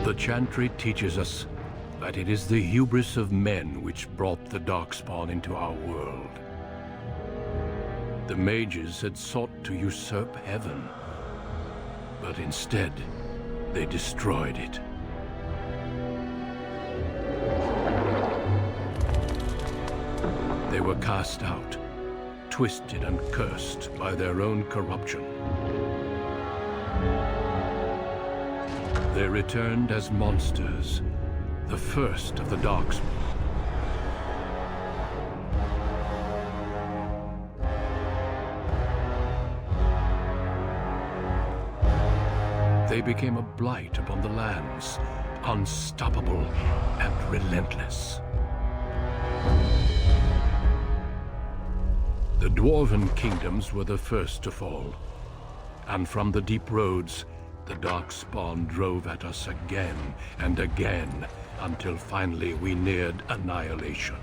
The Chantry teaches us that it is the hubris of men which brought the Darkspawn into our world. The mages had sought to usurp heaven, but instead, they destroyed it. They were cast out, twisted and cursed by their own corruption. They returned as monsters, the first of the Darkspawn. They became a blight upon the lands, unstoppable and relentless. The Dwarven kingdoms were the first to fall, and from the deep roads, the Darkspawn drove at us again and again, until finally we neared annihilation.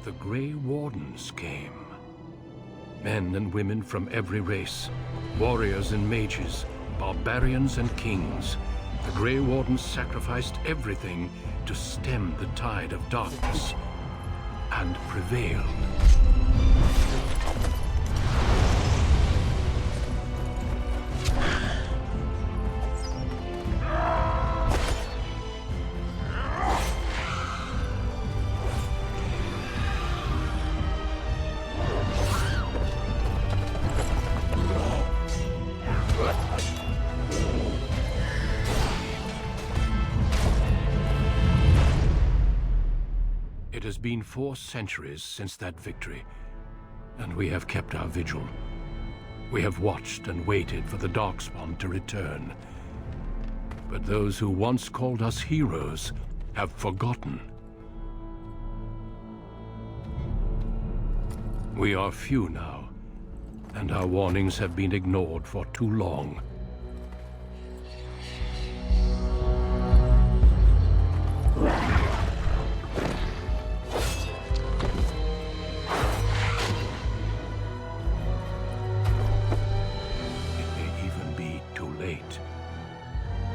The Grey Wardens came. Men and women from every race, warriors and mages, barbarians and kings. The Grey Wardens sacrificed everything to stem the tide of darkness, and prevailed. It has been 4 centuries since that victory, and we have kept our vigil. We have watched and waited for the Darkspawn to return. But those who once called us heroes have forgotten. We are few now, and our warnings have been ignored for too long.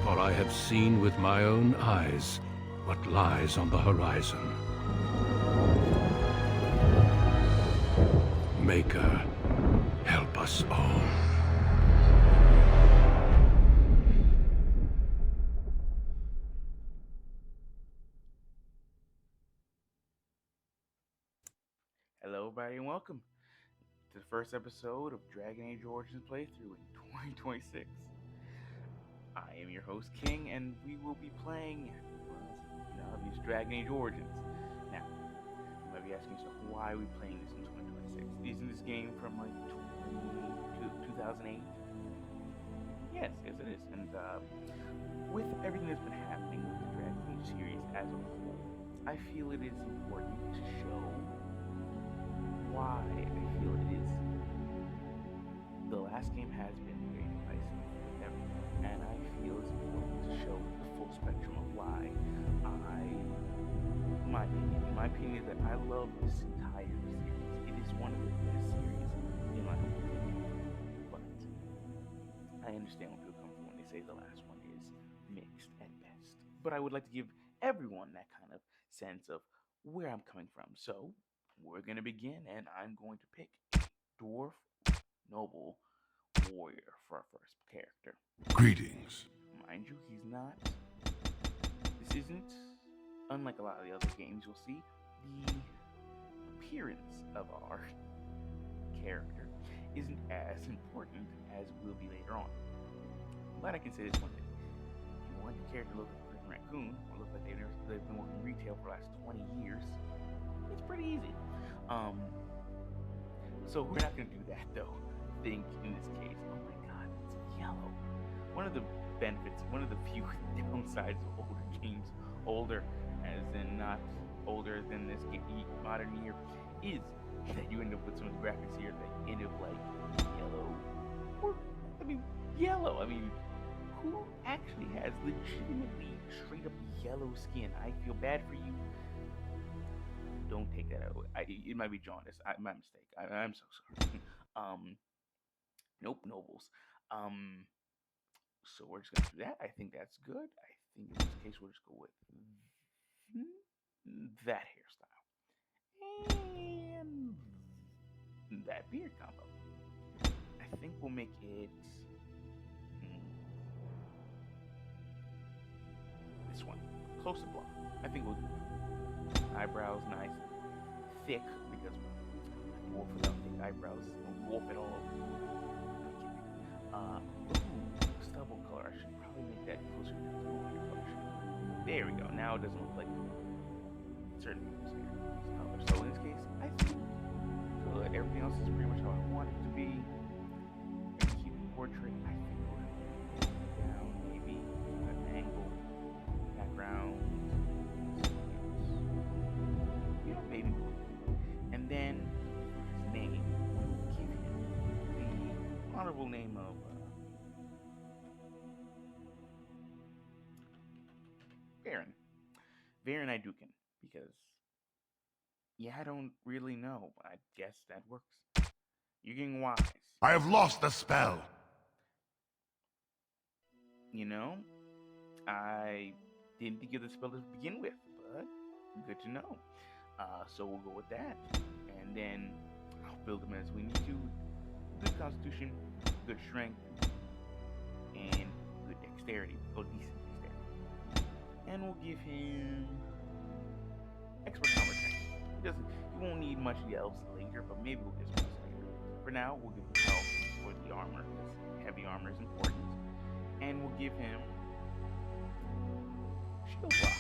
For I have seen with my own eyes what lies on the horizon. Maker, help us all. Hello everybody and welcome to the first episode of Dragon Age Origins playthrough in 2026. I am your host King, and we will be playing, these Dragon Age Origins. Now, you might be asking yourself, why are we playing this in 2026? Isn't this game from like 2008? Yes, it is. And with everything that's been happening with the Dragon Age series as a whole, I feel it is important to show why I feel it is. The last game has been very divisive with everyone, and I feel it's important to show the full spectrum of why my opinion is that I love this entire series. It is one of the best series in my opinion. But I understand where people come from when they say the last one is mixed at best. But I would like to give everyone that kind of sense of where I'm coming from. So we're going to begin, and I'm going to pick Dwarf Noble Warrior for our first character. Greetings. Mind you, this isn't, unlike a lot of the other games you'll see, the appearance of our character isn't as important as it will be later on. But I can say this one thing. If you want your character to look like a freaking raccoon, or look like they've been working retail for the last 20 years, it's pretty easy. So we're not going to do that, though. Think in this case, oh my god, it's yellow. One of the benefits, one of the few downsides of older games, older as in not older than this modern year, is that you end up with some of the graphics here that end up like yellow. Or, I mean, yellow. I mean, who actually has legitimately straight up yellow skin? I feel bad for you. Don't take that out. It might be jaundice. My mistake. I'm so sorry. Nope, nobles. So we're just gonna do that. I think that's good. I think in this case we'll just go with that hairstyle and that beard combo. I think we'll make it this one, close to blonde. I think we'll eyebrows nice, thick because wolf without thick eyebrows, no wolf at all. Stubble color. I should probably make that closer to the hair color. There we go. Now it doesn't look like certain people's hair color. So in this case, I think good. Everything else is pretty much how I want it to be. And keep the portrait. I think we'll have down maybe an angle, background, baby blue. And then his name, we'll give him the honorable name of Varen Iduken, because I don't really know, but I guess that works. You're getting wise. I have lost the spell. I didn't think of the spell to begin with, but good to know. So we'll go with that, and then I'll build them as we need to. Good constitution, good strength, and good dexterity. Oh, decent dexterity. And we'll give him expert combat training. He won't need much of the elves later, but maybe we'll get some later. For now, we'll give him health for the armor, because heavy armor is important. And we'll give him shield block,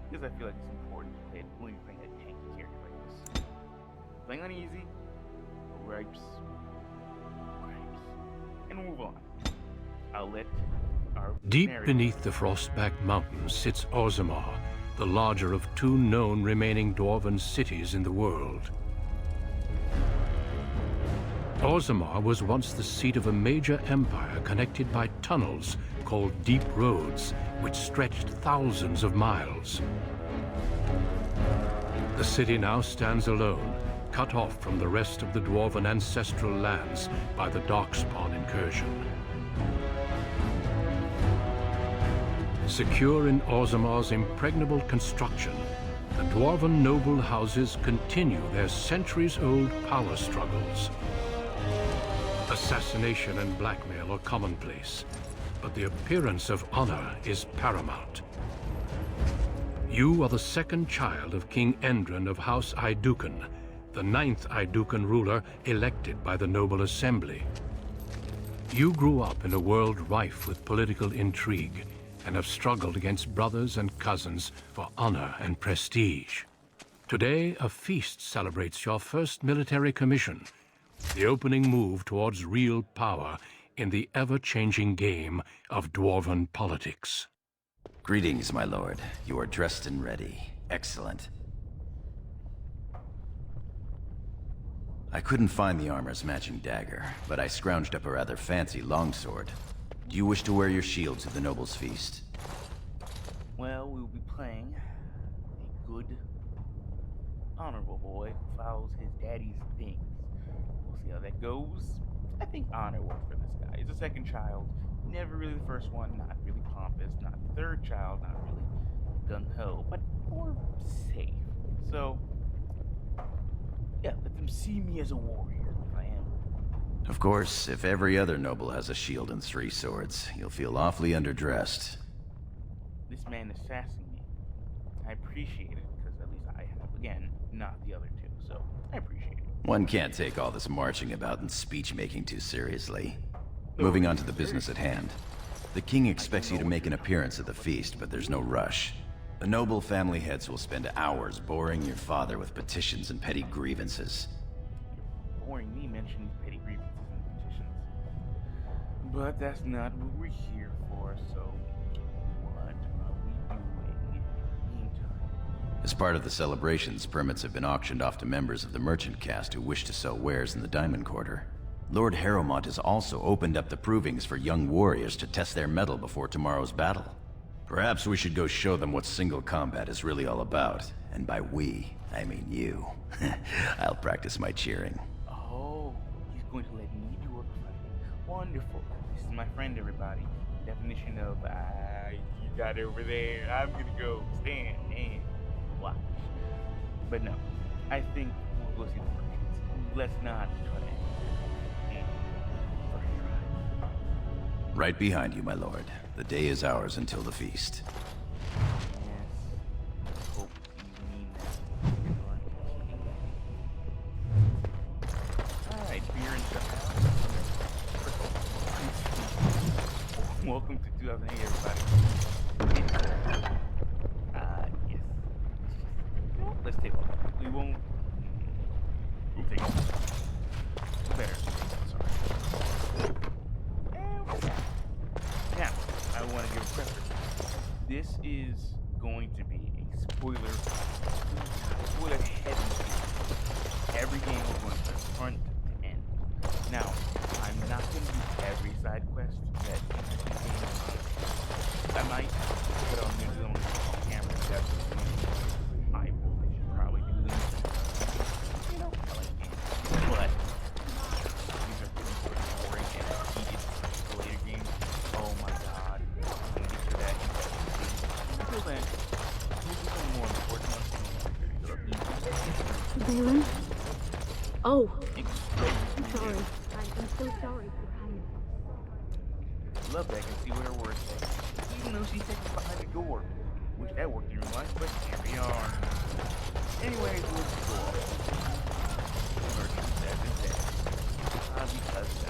because I feel like it's important to play it when you're playing a tanky character like this. Playing on easy, gripes, and move on. I'll let our Deep beneath the Frostback Mountains sits Orzammar, the larger of two known remaining dwarven cities in the world. Orzammar was once the seat of a major empire connected by tunnels called Deep Roads, which stretched thousands of miles. The city now stands alone, cut off from the rest of the dwarven ancestral lands by the Darkspawn incursion. Secure in Orzammar's impregnable construction, the dwarven noble houses continue their centuries-old power struggles. Assassination and blackmail are commonplace, but the appearance of honor is paramount. You are the second child of King Endrin of House Iduken, the 9th Iduken ruler elected by the Noble Assembly. You grew up in a world rife with political intrigue, and have struggled against brothers and cousins for honor and prestige. Today, a feast celebrates your first military commission, the opening move towards real power in the ever-changing game of dwarven politics. Greetings, my lord. You are dressed and ready. Excellent. I couldn't find the armor's matching dagger, but I scrounged up a rather fancy longsword. Do you wish to wear your shield to the noble's feast? Well, we will be playing a good, honorable boy who follows his daddy's things. We'll see how that goes. I think honor works for this guy. He's a second child, never really the first one, not really pompous, not the third child, not really gung-ho, but more safe. So, yeah, let them see me as a warrior if I am. Of course, if every other noble has a shield and 3 swords, you'll feel awfully underdressed. This man is sassing me. I appreciate it, because at least I have. Again, not the other two, so I appreciate it. One can't take all this marching about and speech-making too seriously. Moving on to the business at hand. The king expects you to make an appearance at the feast, but there's no rush. The noble family heads will spend hours boring your father with petitions and petty grievances. You're boring me mentioning petty grievances and petitions. But that's not what we're here for, so what are we doing in the meantime? As part of the celebrations, permits have been auctioned off to members of the merchant caste who wish to sell wares in the Diamond Quarter. Lord Harrowmont has also opened up the provings for young warriors to test their mettle before tomorrow's battle. Perhaps we should go show them what single combat is really all about. And by we, I mean you. I'll practice my cheering. Oh, he's going to let me do a fighting. Wonderful. This is my friend, everybody. Definition of, you got it over there. I'm gonna go stand and watch. But no, I think we'll go see the merchants. Let's not try to aim first try. Right behind you, my lord. The day is ours until the feast. Yes. Hope you mean that. Alright, beer and stuff. Welcome to 2008, everybody. Yes. Let's take off. We won't. We'll take off. Better. Sorry. And we're back. Now, I want to give a preface. This is going to be a spoiler heavy video. Every game we're going to front to end. Now, I'm not going to do every side quest that I might put on New Zealand on camera. That's I should probably do them. You know, I like games. But these are pretty boring and tedious escalator games. Oh my god. I'm gonna get to that. Until then, we'll do some more important ones. Balin? Oh, I'm sorry. I'm so sorry for coming. Love that I can see what her words say. Even though she's taken behind the door. Wish that worked in real life, but here we are. Anyways, let's go off. Merchant says and says. Because so.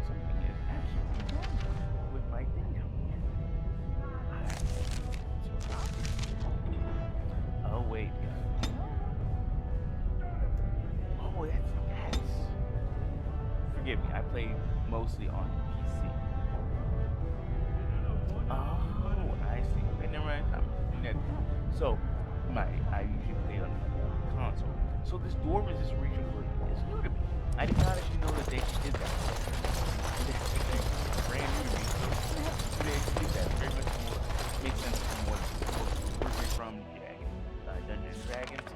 Something is absolutely wrong with my thing down here. Oh, wait. Oh, that's. Forgive me, I play mostly on PC. Oh, I see. Okay, never mind. So, I usually play on console. So this door resist region is new to me. I did not actually know that they did that. It's brand new to me. So they did that very much more makes sense from what we're from Dungeons and Dragons.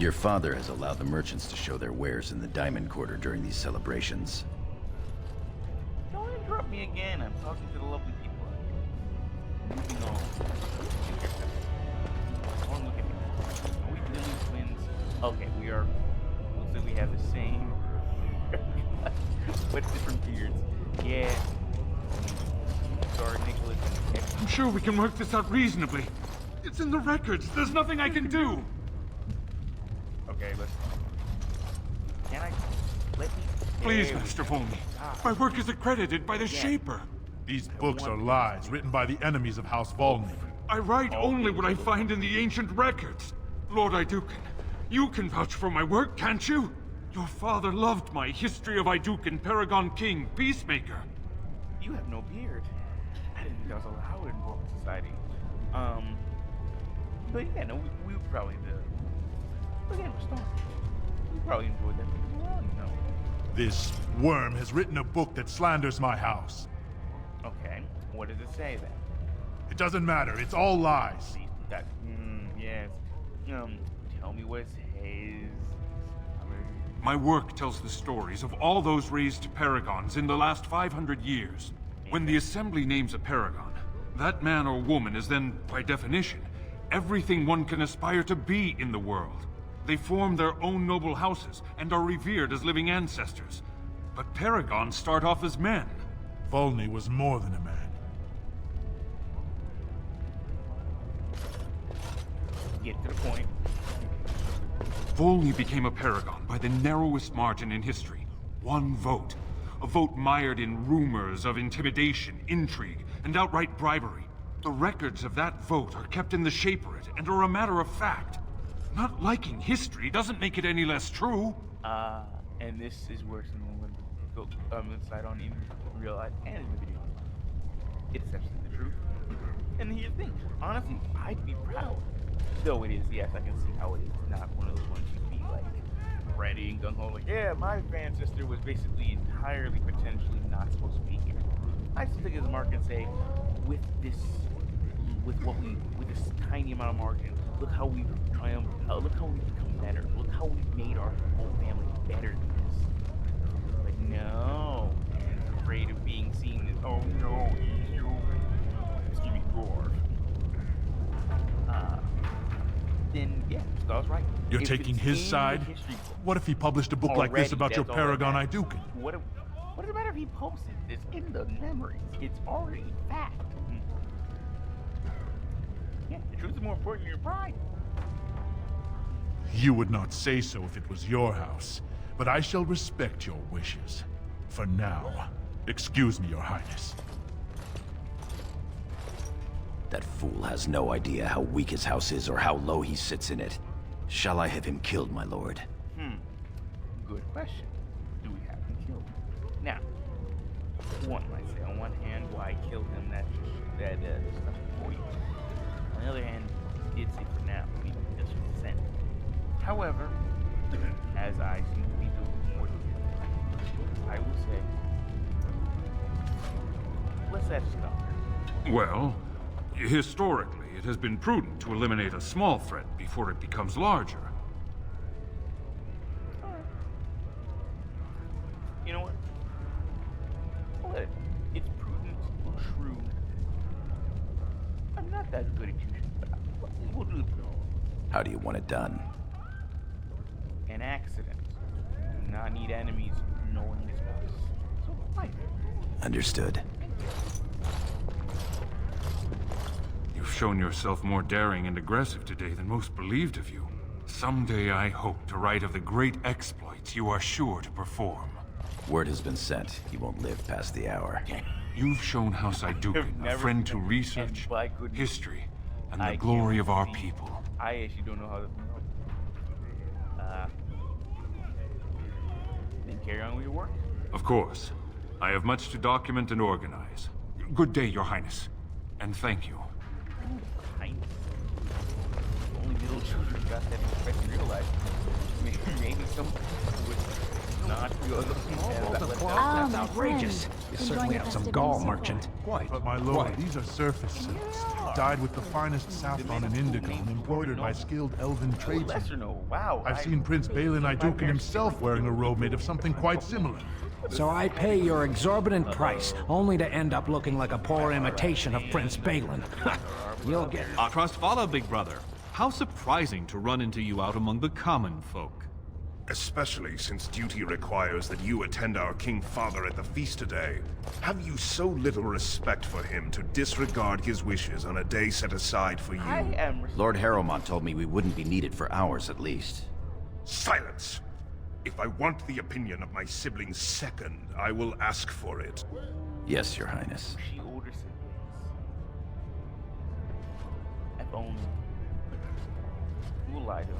Your father has allowed the merchants to show their wares in the Diamond Quarter during these celebrations. Don't interrupt me again. I'm talking to the lovely people out here. Moving on. Don't look at me. Are we really twins? Okay, we are. Looks like we have the same. But different beards. Yeah. Sorry, Nicholas. I'm sure we can work this out reasonably. It's in the records. There's nothing I can do. Okay, let's. Can I? Let me. Please, There we Master go. Volney. My work is accredited by the Shaper. These books are lies written by the enemies of House Volney. I write only what I find in the ancient records. Lord Iduken, you can vouch for my work, can't you? Your father loved my History of Iduken, Paragon King, Peacemaker. You have no beard. I didn't think that was allowed in Roman society. But yeah, no, we would probably do. But again, we're Star. We probably enjoyed that as well, you know. This worm has written a book that slanders my house. Okay, what does it say then? It doesn't matter, it's all lies. That, yes. Tell me what it says. My work tells the stories of all those raised paragons in the last 500 years. When the Assembly names a paragon, that man or woman is then, by definition, everything one can aspire to be in the world. They form their own noble houses and are revered as living ancestors. But paragons start off as men. Volney was more than a man. Get to the point. Volney became a paragon by the narrowest margin in history. One vote. A vote mired in rumors of intimidation, intrigue, and outright bribery. The records of that vote are kept in the Shaperate and are a matter of fact. Not liking history doesn't make it any less true. And this is where someone would go inside on in real life and in the video. It's essentially the truth. And here's the thing, honestly, I'd be proud. Though it is, yes, I can see how it is not one of those ones you'd be like ready and gung ho, like, yeah, my ancestor was basically entirely potentially not supposed to be here. I still think as Mark can say, with this tiny amount of margin, look how we've triumphed, look how we've become better, look how we've made our whole family better than this. Like, no, he's afraid of being seen as, oh no, he's you. Excuse me, dwarf. Then yeah, Scott's right. You're If taking it's his in the side? history book What if he published a book like this already, about your that's all that paragon matters. Iduken? What does it matter if he posts it? It's in the memories. It's already fact. Yeah, the truth is more important than your pride. You would not say so if it was your house, but I shall respect your wishes. For now. Excuse me, Your Highness. That fool has no idea how weak his house is or how low he sits in it. Shall I have him killed, my lord? Good question. Do we have him killed? Now, one might say, on one hand, why kill him? That's stuff for you. On the other hand, he did say for now, we just consent. However, as I seem to be doing more than I will say, let's ask Scott. Well, historically, it has been prudent to eliminate a small threat before it becomes larger. You know what? I'll let it. It's prudent, true. I'm not that good at execution, but we'll do it. How do you want it done? An accident. Do not need enemies knowing this place. So, fine. Understood. You've shown yourself more daring and aggressive today than most believed of you. Someday I hope to write of the great exploits you are sure to perform. Word has been sent. He won't live past the hour. You've shown House Iduken a friend to research, And by goodness, history, and I the glory can't of our believe- people. I actually don't know how to. Then carry on with your work. Of course. I have much to document and organize. Good day, Your Highness. And thank you. Highness. Only little children got that respect in real life. Maybe some would not feel That's outrageous. You certainly have some gall, merchant. Quite. But my lord, these are surface silks, dyed with the finest saffron and indigo and embroidered by skilled elven tradesmen. lesser know. Wow. I've seen Prince Balin Iduken himself wearing a robe made of something quite similar. So I pay your exorbitant price, only to end up looking like a poor imitation of Prince Balin. You'll get... Trustfala, big brother. How surprising to run into you out among the common folk. Especially since duty requires that you attend our King Father at the feast today. Have you so little respect for him to disregard his wishes on a day set aside for you? I am. Lord Harrowmont told me we wouldn't be needed for hours at least. Silence! If I want the opinion of my siblings second, I will ask for it. Yes, Your Highness. She older siblings. If only. You will lie to them.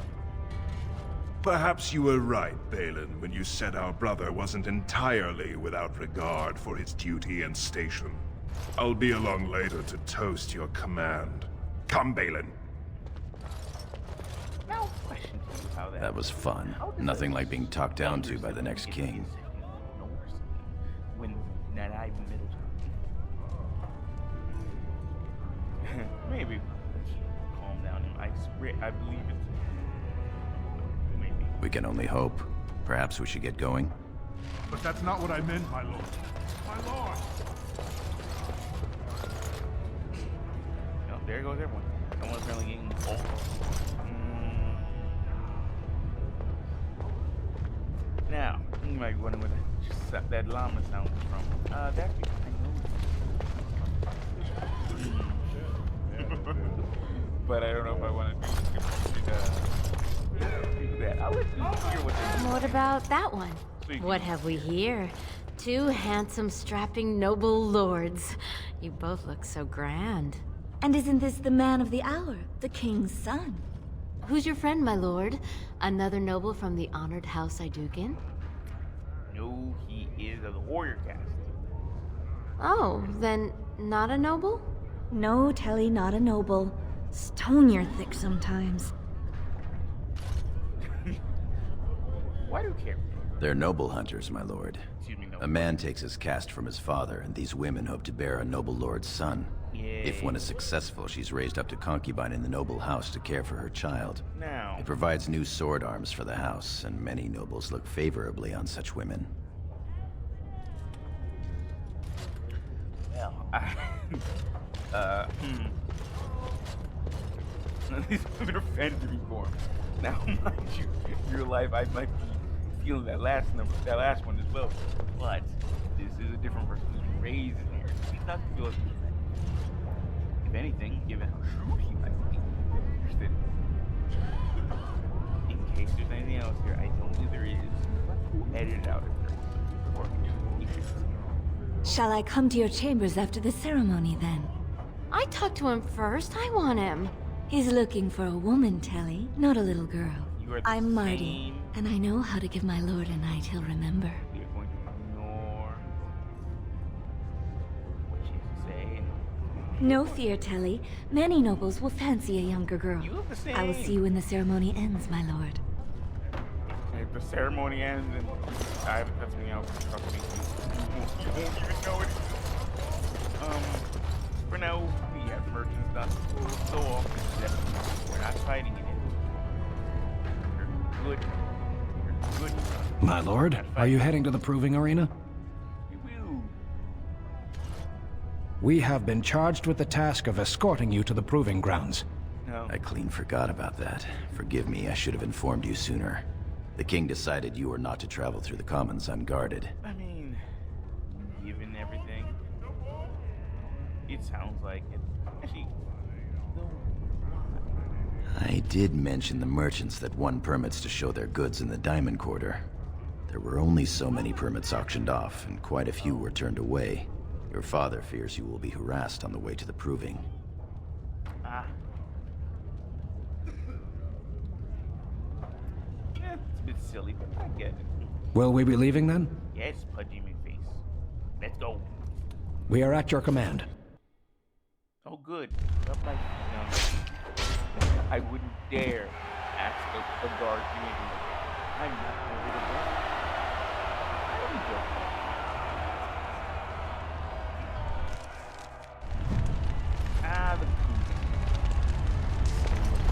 Perhaps you were right, Balin, when you said our brother wasn't entirely without regard for his duty and station. I'll be along later to toast your command. Come, Balin. Now, question to you how that. That was fun. Nothing like being talked down to by the next king. When not even middle term. Maybe. Let's calm down. I swear, I believe it's. Maybe. We can only hope. Perhaps we should get going. But that's not what I meant, my lord. My lord! No, there goes everyone. Someone's apparently getting old. Now, you might be wondering where that llama sound was from. That's because I know. But I don't know if I want to do that. I'll let you hear what they What about that one? What have we here? Two handsome, strapping, noble lords. You both look so grand. And isn't this the man of the hour, the king's son? Who's your friend, my lord? Another noble from the honored House Iduken? No, he is of the warrior caste. Oh, then not a noble? No, Telly, not a noble. Stone you're thick sometimes. Why do you care? They're noble hunters, my lord. Excuse me, no. A man takes his caste from his father, and these women hope to bear a noble lord's son. If one is successful, she's raised up to concubine in the noble house to care for her child. Now, It provides new sword arms for the house, and many nobles look favorably on such women. well, These women are fantasy reform. Now, mind you, in real life, I might be feeling that last one as well. But this is a different person who's raised in here. He's not feel as if anything, given how shrewd he might be, interested. In case there's anything else here, I don't believe there is. Let's edit it out if there is. Or you should. Shall I come to your chambers after the ceremony, then? I talked to him first. I want him. He's looking for a woman, Telly, not a little girl. You are the I'm Marty, same. and I know how to give my lord a night he'll remember. We are going to ignore what she has to say. No fear, Telly. Many nobles will fancy a younger girl. You look the same. I will see you when the ceremony ends, my lord. If the ceremony ends and I haven't cut something out, trust me, you won't even know it. For now, we have merchants done so often that we're not fighting in it. You're good. You're good. My lord, are you heading to the proving arena? We will. We have been charged with the task of escorting you to the proving grounds. No. I clean forgot about that. Forgive me, I should have informed you sooner. The king decided you were not to travel through the commons unguarded. I mean, given everything, it sounds like it. Actually, no. I did mention the merchants that won permits to show their goods in the Diamond Quarter. There were only so many permits auctioned off, and quite a few were turned away. Your father fears you will be harassed on the way to the proving. Ah. Yeah, it's a bit silly, but I get it. Will we be leaving then? Yes, pudgy McFace. Let's go. We are at your command. Oh, good. Up like, I wouldn't dare ask a guard to do anything like that. I'm not going to be the guard. I'm joking. Ah, the poop.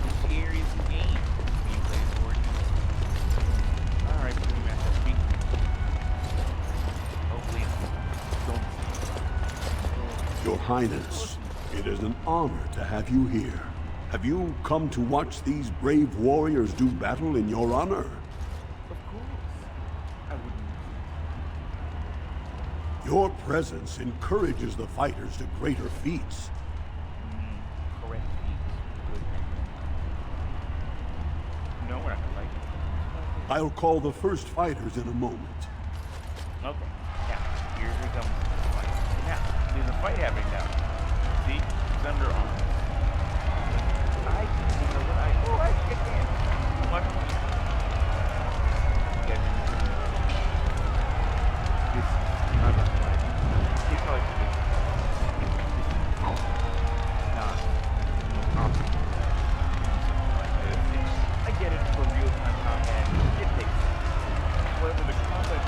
This area is the game. Being played for it. Alright, so we have to speak. Hopefully, don't. Your Highness, it is an honor to have you here. Have you come to watch these brave warriors do battle in your honor? Of course. I wouldn't. Your presence encourages the fighters to greater feats. Correct. Good. No, we're not gonna fight. I'll call the first fighters in a moment. Okay. Now, here we come. Now, there's a fight happening now. See? It's under arms. I you know what I can. Watch me. Get this is not a fight. It's like this. Not like this. I get it for real time combat. It takes. However, the combat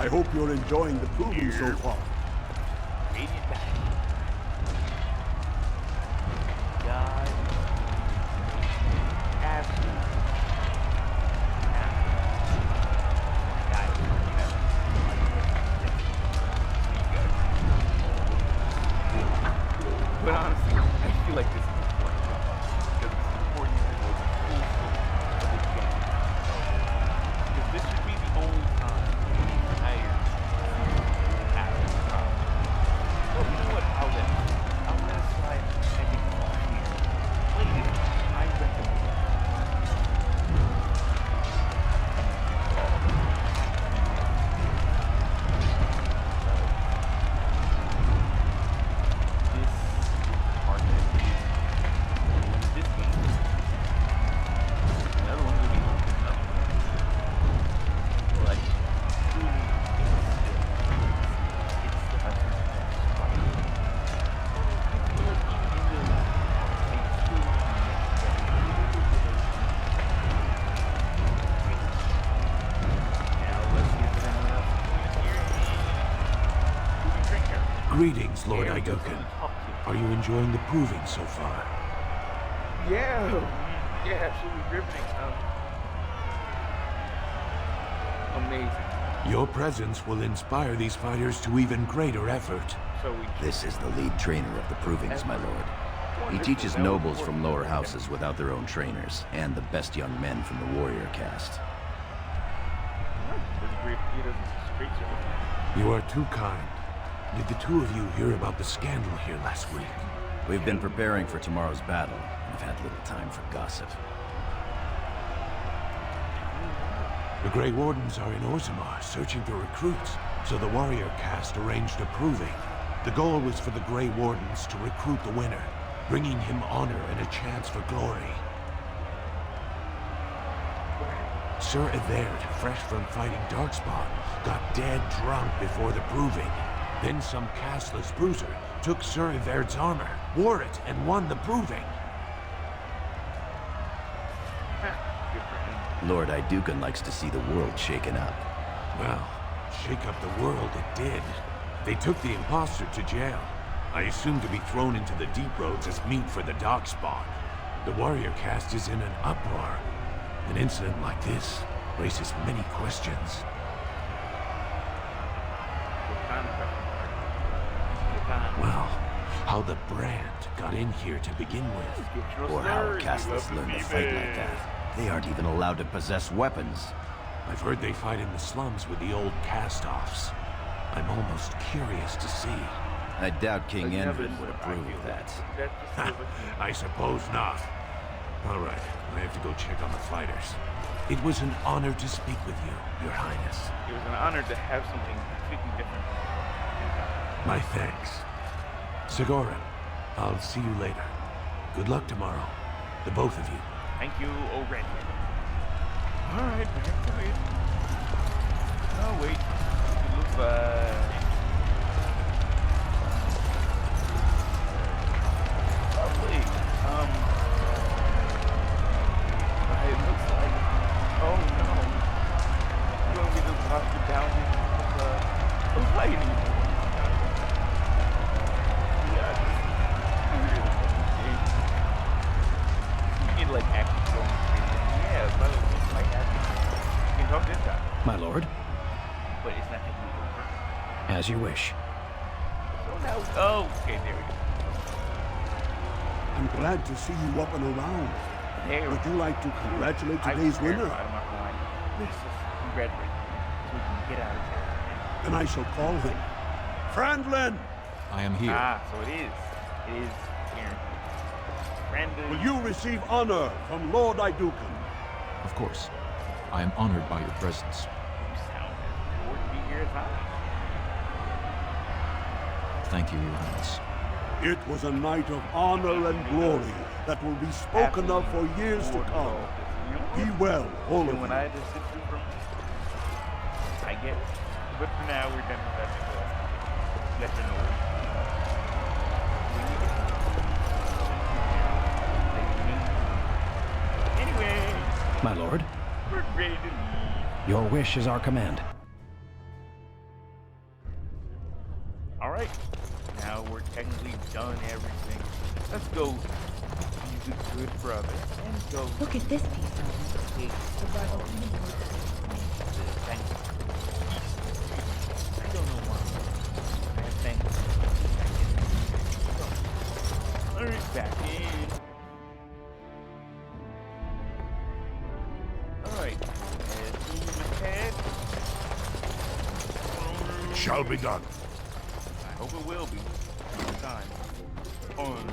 I hope you're enjoying the proving so far. Radiant back. God. Absolutely. But honestly, I feel like this is important because it's important to know the full scope of the game. Because this should be the only time the entire have this problem. So you know what? I'll let it slide. I think it's all here. Play it. I recommend it. Greetings, Lord Idukan. Are you enjoying the proving so far? Yeah, absolutely riveting. Amazing. Your presence will inspire these fighters to even greater effort. This is the lead trainer of the provings, my lord. He teaches nobles from lower houses without their own trainers, and the best young men from the warrior caste. You are too kind. Did the two of you hear about the scandal here last week? We've been preparing for tomorrow's battle. We've had little time for gossip. The Grey Wardens are in Orzammar searching for recruits, so the warrior caste arranged a proving. The goal was for the Grey Wardens to recruit the winner, bringing him honor and a chance for glory. Sir Evert, fresh from fighting Darkspawn, got dead drunk before the proving. Then some castless bruiser took Sir Evert's armor, wore it, and won the proving. Lord Idukan likes to see the world shaken up. Well, shake up the world it did. They took the imposter to jail. I assume to be thrown into the deep roads as meat for the Darkspawn. The warrior caste is in an uproar. An incident like this raises many questions. Well, how the brand got in here to begin with. Or how a casteless learned to fight like that. They aren't even allowed to possess weapons. I've heard they fight in the slums with the old cast-offs. I'm almost curious to see. I doubt King Endrin would approve of that. I suppose not. All right, I have to go check on the fighters. It was an honor to speak with you, Your Highness. It was an honor to have something completely different. My thanks. Sigorin, I'll see you later. Good luck tomorrow, the both of you. Thank you already. Alright, back to it. Oh, wait. It looks like... Lovely. It looks like... Oh, no. You want me to walk you down the lighting? Like actually going crazy. Yeah, but it looks like that. You can talk this guy. My lord? But it's not taking over. As you wish. So now, oh, okay, there we go. I'm glad to see you up and around. There Would you like to congratulate today's winner? This is congratulations. So we can get out of here. Then I shall call him. Franklin! I am here. Ah, so it is. It is here. Brandon. Will you receive honor from Lord Idukan? Of course. I am honored by your presence. You sound as bored to be here as I am. Thank you, Your Highness. It was a night of honor and glory that will be spoken of for years to come. Be well, all of you. When I had to sit through from, I guess. But for now, we're done with that. Let you know. Anyway. My lord? We're ready to leave. Your wish is our command. done everything. Let's go be the good brother and go. Look at this piece of Take thank you. I don't know why. I thank you. Alright, back in. Alright. Head. Shall be done. I hope it will be. Time. On.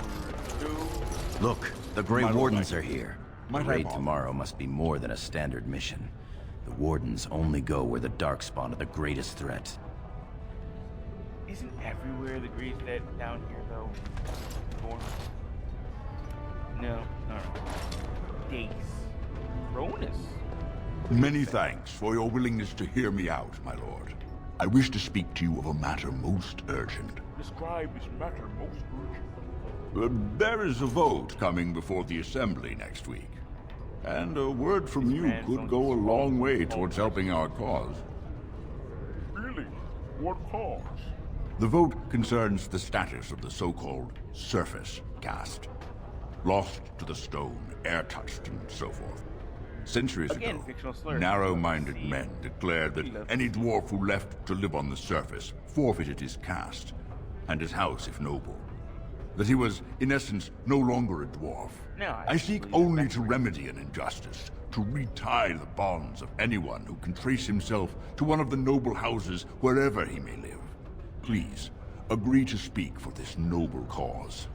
Look, the Grey Wardens are here. The Might I raid bother? tomorrow must be more than a standard mission. The Wardens only go where the Darkspawn are the greatest threat. Isn't everywhere the great threat down here, though? Or... No. Alright. Days. Ronus. Many thanks for your willingness to hear me out, my lord. I wish to speak to you of a matter most urgent. Describe this matter most urgent. There is a vote coming before the Assembly next week. And a word from you could go a long way towards helping our cause. Really? What cause? The vote concerns the status of the so-called surface caste. Lost to the stone, air-touched, and so forth. Centuries ago, narrow-minded men declared that any dwarf who left to live on the surface forfeited his caste, and his house if noble. That he was, in essence, no longer a dwarf. I seek only to remedy an injustice, to retie the bonds of anyone who can trace himself to one of the noble houses wherever he may live. Please, agree to speak for this noble cause.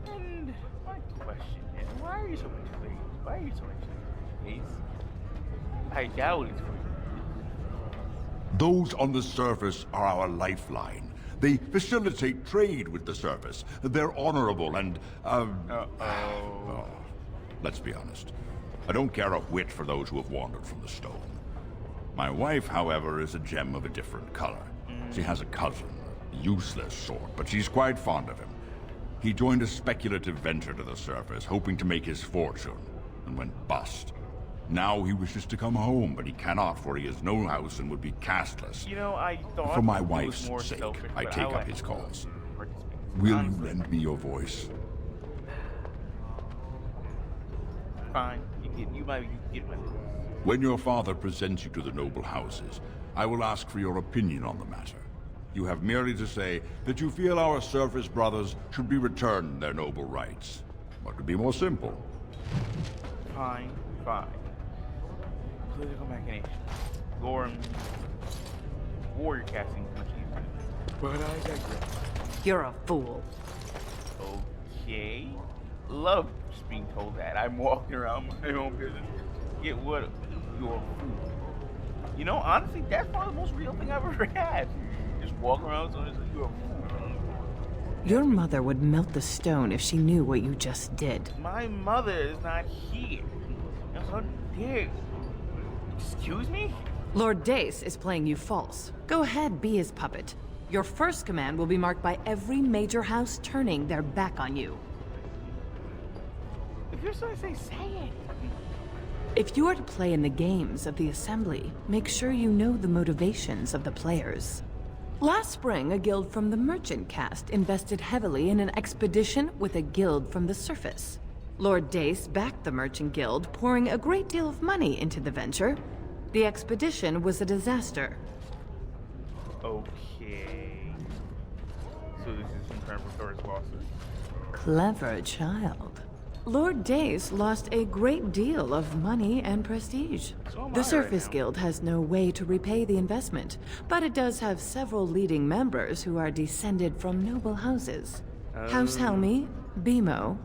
And my question is, why are you so much late? Why are you so much late? I doubt it's for you. Those on the surface are our lifeline. They facilitate trade with the surface. They're honorable and, let's be honest. I don't care a whit for those who have wandered from the stone. My wife, however, is a gem of a different color. She has a cousin, a useless sort, but she's quite fond of him. He joined a speculative venture to the surface, hoping to make his fortune, and went bust. Now he wishes to come home, but he cannot, for he has no house and would be castless. You know, I thought for my it was wife's more sake, selfish, I but take I'll up his cause. participate. Will you lend me your voice? Fine. You might get my voice. When your father presents you to the noble houses, I will ask for your opinion on the matter. You have merely to say that you feel our surface brothers should be returned their noble rights. What could be more simple? Fine. Political machinations. Gorm. Warrior casting is much easier. But I digress. You're a fool. Okay. Love just being told that. I'm walking around my own business. Get what? You're a fool. You know, honestly, that's one of the most real things I've ever had. Just walk around so it's like, you're a fool. Your mother would melt the stone if she knew what you just did. My mother is not here. How dare? Excuse me? Lord Dace is playing you false. Go ahead, be his puppet. Your first command will be marked by every major house turning their back on you. If you're so to say it. If you are to play in the games of the Assembly, make sure you know the motivations of the players. Last spring, a guild from the Merchant caste invested heavily in an expedition with a guild from the surface. Lord Dace backed the Merchant Guild, pouring a great deal of money into the venture. The expedition was a disaster. Okay. So this is some kind of reverse losses. Clever child. Lord Dace lost a great deal of money and prestige. The Surface Guild has no way to repay the investment, but it does have several leading members who are descended from noble houses. House Helmi, Bimo,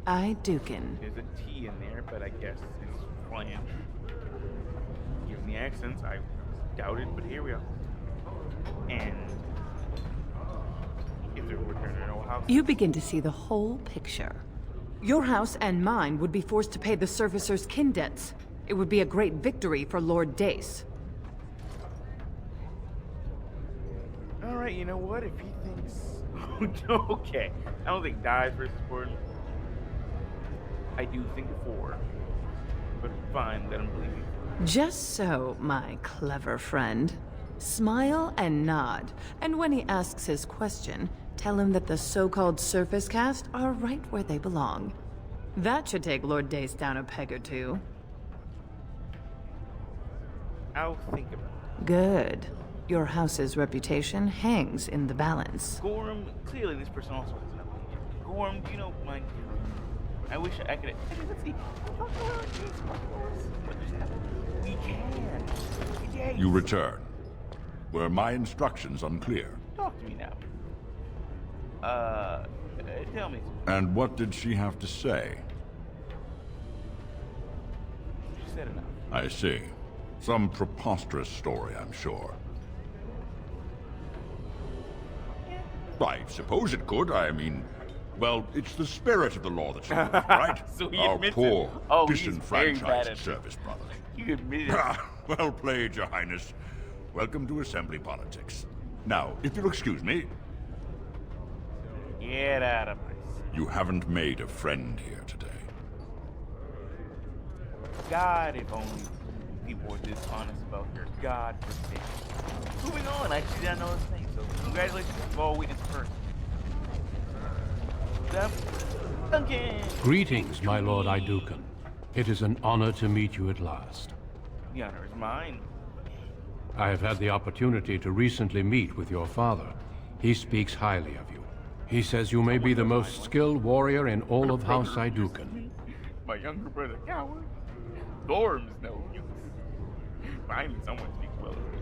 Dukin. There's a T in there, but I guess it's planned. Given the accents, I doubt it, but here we are. And if there were no house, You begin to see the whole picture. Your house and mine would be forced to pay the Surfacer's kin debts. It would be a great victory for Lord Dace. Alright, you know what? If he thinks... okay. I don't think dies versus Gordon. I do think 4. But fine, let him believe me. Just so, my clever friend. Smile and nod, and when he asks his question, Tell him that the so-called Surface Cast are right where they belong. That should take Lord Dace down a peg or two. I'll think about it. Good. Your house's reputation hangs in the balance. Gorham, clearly this person also has an opinion. Gorham, do you know my... I wish I could... Let's see. We can. Yes. You return. Were my instructions unclear? Talk to me now. Tell me. And what did she have to say? She said enough. I see. Some preposterous story, I'm sure. I suppose it could. I mean, well, it's the spirit of the law that's involved, right? So he Our admits poor, it. Oh, disenfranchised service brothers. You admit it. Well played, Your Highness. Welcome to Assembly politics. Now, if you'll excuse me... Get out of my sight. You haven't made a friend here today. God, if only people were dishonest about their God forbid. Moving on, actually didn't know his name, so congratulations to all witness person. Duncan! Greetings, my Lord Idukan. It is an honor to meet you at last. The honor is mine. I have had the opportunity to recently meet with your father. He speaks highly of you. He says you may be the most skilled warrior in all of House Idukan. My younger brother, coward. Gorham's no use. Finally, someone speaks well of me.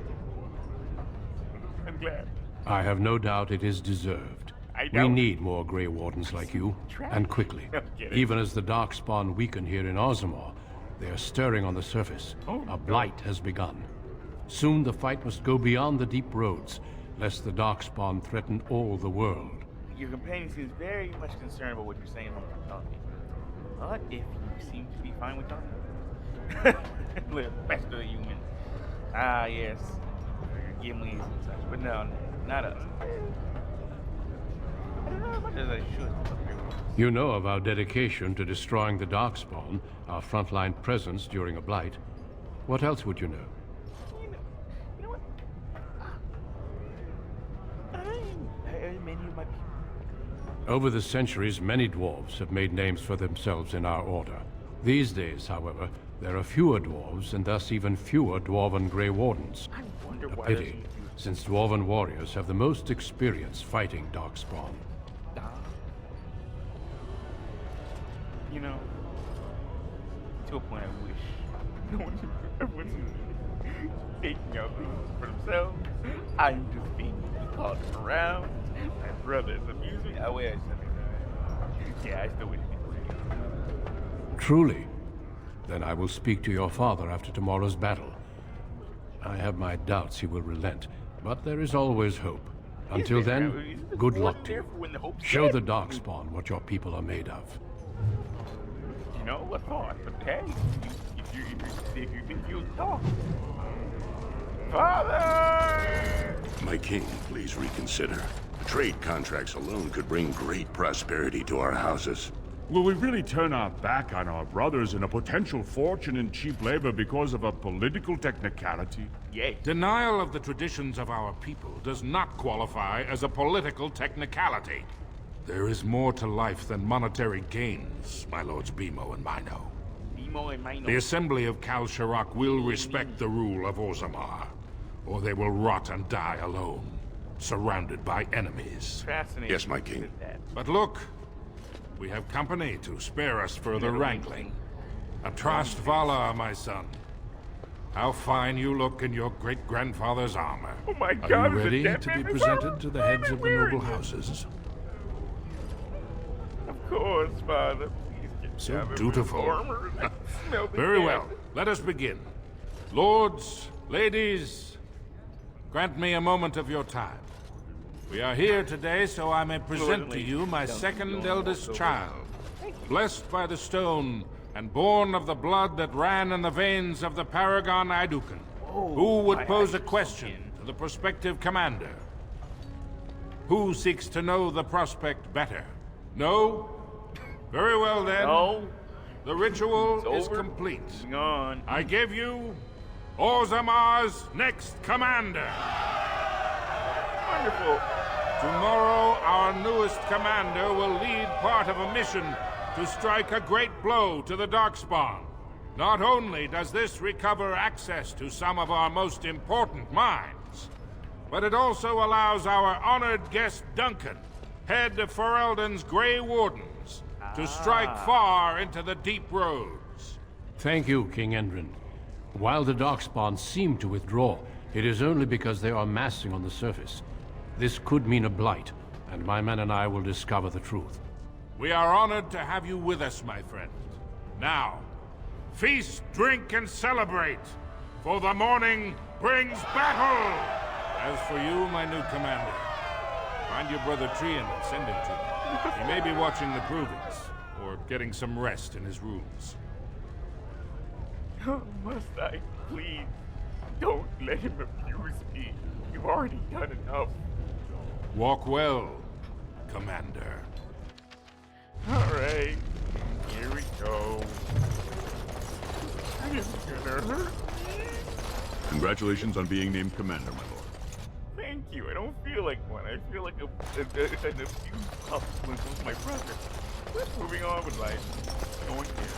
I'm glad. I have no doubt it is deserved. We need more Grey Wardens like you, and quickly. Even as the Darkspawn weaken here in Orzammar, they are stirring on the surface. A blight has begun. Soon the fight must go beyond the deep roads, lest the Darkspawn threaten all the world. Your companion seems very much concerned about what you're saying when you're talking. But if you seem to be fine with talking, little best of the human. Ah, yes. Gimli's and such. But no, not us. I don't know as much as I should. You know of our dedication to destroying the Darkspawn, our frontline presence during a blight. What else would you know? You know what? Many of my people. Over the centuries, many dwarves have made names for themselves in our order. These days, however, there are fewer dwarves and thus even fewer dwarven Grey Wardens. I wonder why. A pity, since dwarven warriors have the most experience fighting Darkspawn. You know, to a point I wish everyone's taking out things for themselves. I'm just being tossed around. My brother's amusing. I wish. Yeah, I still wish people did. Truly? Then I will speak to your father after tomorrow's battle. I have my doubts he will relent, but there is always hope. Until then, good luck to you. Show the Darkspawn what your people are made of. You know, a thought, but hey, if you think you'll talk. Father! My king, please reconsider. Trade contracts alone could bring great prosperity to our houses. Will we really turn our back on our brothers and a potential fortune in cheap labor because of a political technicality? Yay. Denial of the traditions of our people does not qualify as a political technicality. There is more to life than monetary gains, my lords Bimo and Mino. Bimo and Mino. The Assembly of Kal Shirak will respect the rule of Orzammar, or they will rot and die alone, surrounded by enemies. Fascinating. Yes, my king. But look, we have company to spare us further wrangling. Atrast Vala, my son. How fine you look in your great-grandfather's armor. Oh my God, are you ready to be presented to the heads of the noble houses? Of course, Father. So dutiful. Very well. Let us begin. Lords, ladies, grant me a moment of your time. We are here today so I may present to you my second eldest child, blessed by the stone and born of the blood that ran in the veins of the Paragon Idukan. Who would pose a question to the prospective commander? Who seeks to know the prospect better? No? Very well then. No. The ritual is complete. I give you Orzammar's next commander. Wonderful. Tomorrow, our newest commander will lead part of a mission to strike a great blow to the Darkspawn. Not only does this recover access to some of our most important mines, but it also allows our honored guest Duncan, head of Ferelden's Grey Wardens, to strike far into the deep roads. Thank you, King Endrin. While the Darkspawn seem to withdraw, it is only because they are massing on the surface. This could mean a blight, and my men and I will discover the truth. We are honored to have you with us, my friend. Now, feast, drink, and celebrate, for the morning brings battle! As for you, my new commander, find your brother Trian and send him to me. He may be watching the provings, or getting some rest in his rooms. Must I? Please, don't let him abuse me. You've already done enough. Walk well, Commander. Alright, here we go. It's gonna hurt me. Congratulations on being named Commander, my lord. Thank you. I don't feel like one. I feel like an abused pup with my brother. But moving on with life. No one cares.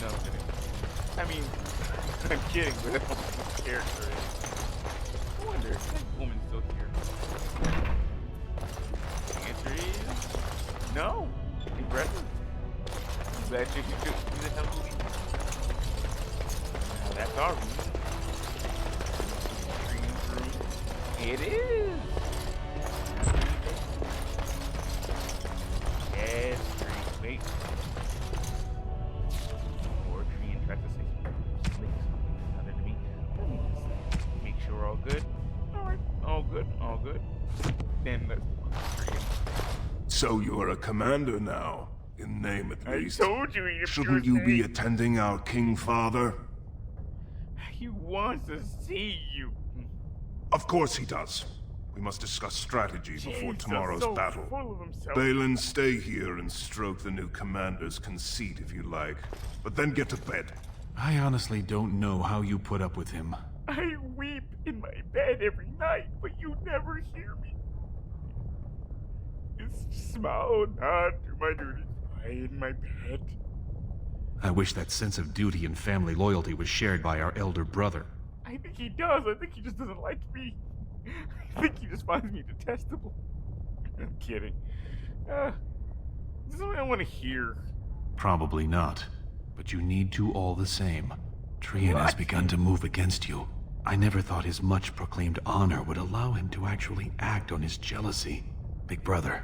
No, I'm kidding. I mean, I'm kidding, but I don't know what the character is. I wonder, is that woman still here? The answer is no. Impressive. I'm glad you could do the hell movie. Now that's our room. It is. Yes, wait. Poetry and try to say something other to me. Let me just make sure we're all good. Alright, all good, all good. Then let's So you're a commander now, in name at least. I told you he Shouldn't you be attending our King Father? He wants to see you. Of course he does. We must discuss strategy before tomorrow's battle. Balin, stay here and stroke the new commander's conceit if you like. But then get to bed. I honestly don't know how you put up with him. I weep in my bed every night, but you never hear me. Just smile and nod, do my duties. I in my bed. I wish that sense of duty and family loyalty was shared by our elder brother. I think he does. I think he just doesn't like me. I think he just finds me detestable. I'm kidding. This is something I want to hear. Probably not. But you need to all the same. Trian has begun to move against you. I never thought his much-proclaimed honor would allow him to actually act on his jealousy. Big brother,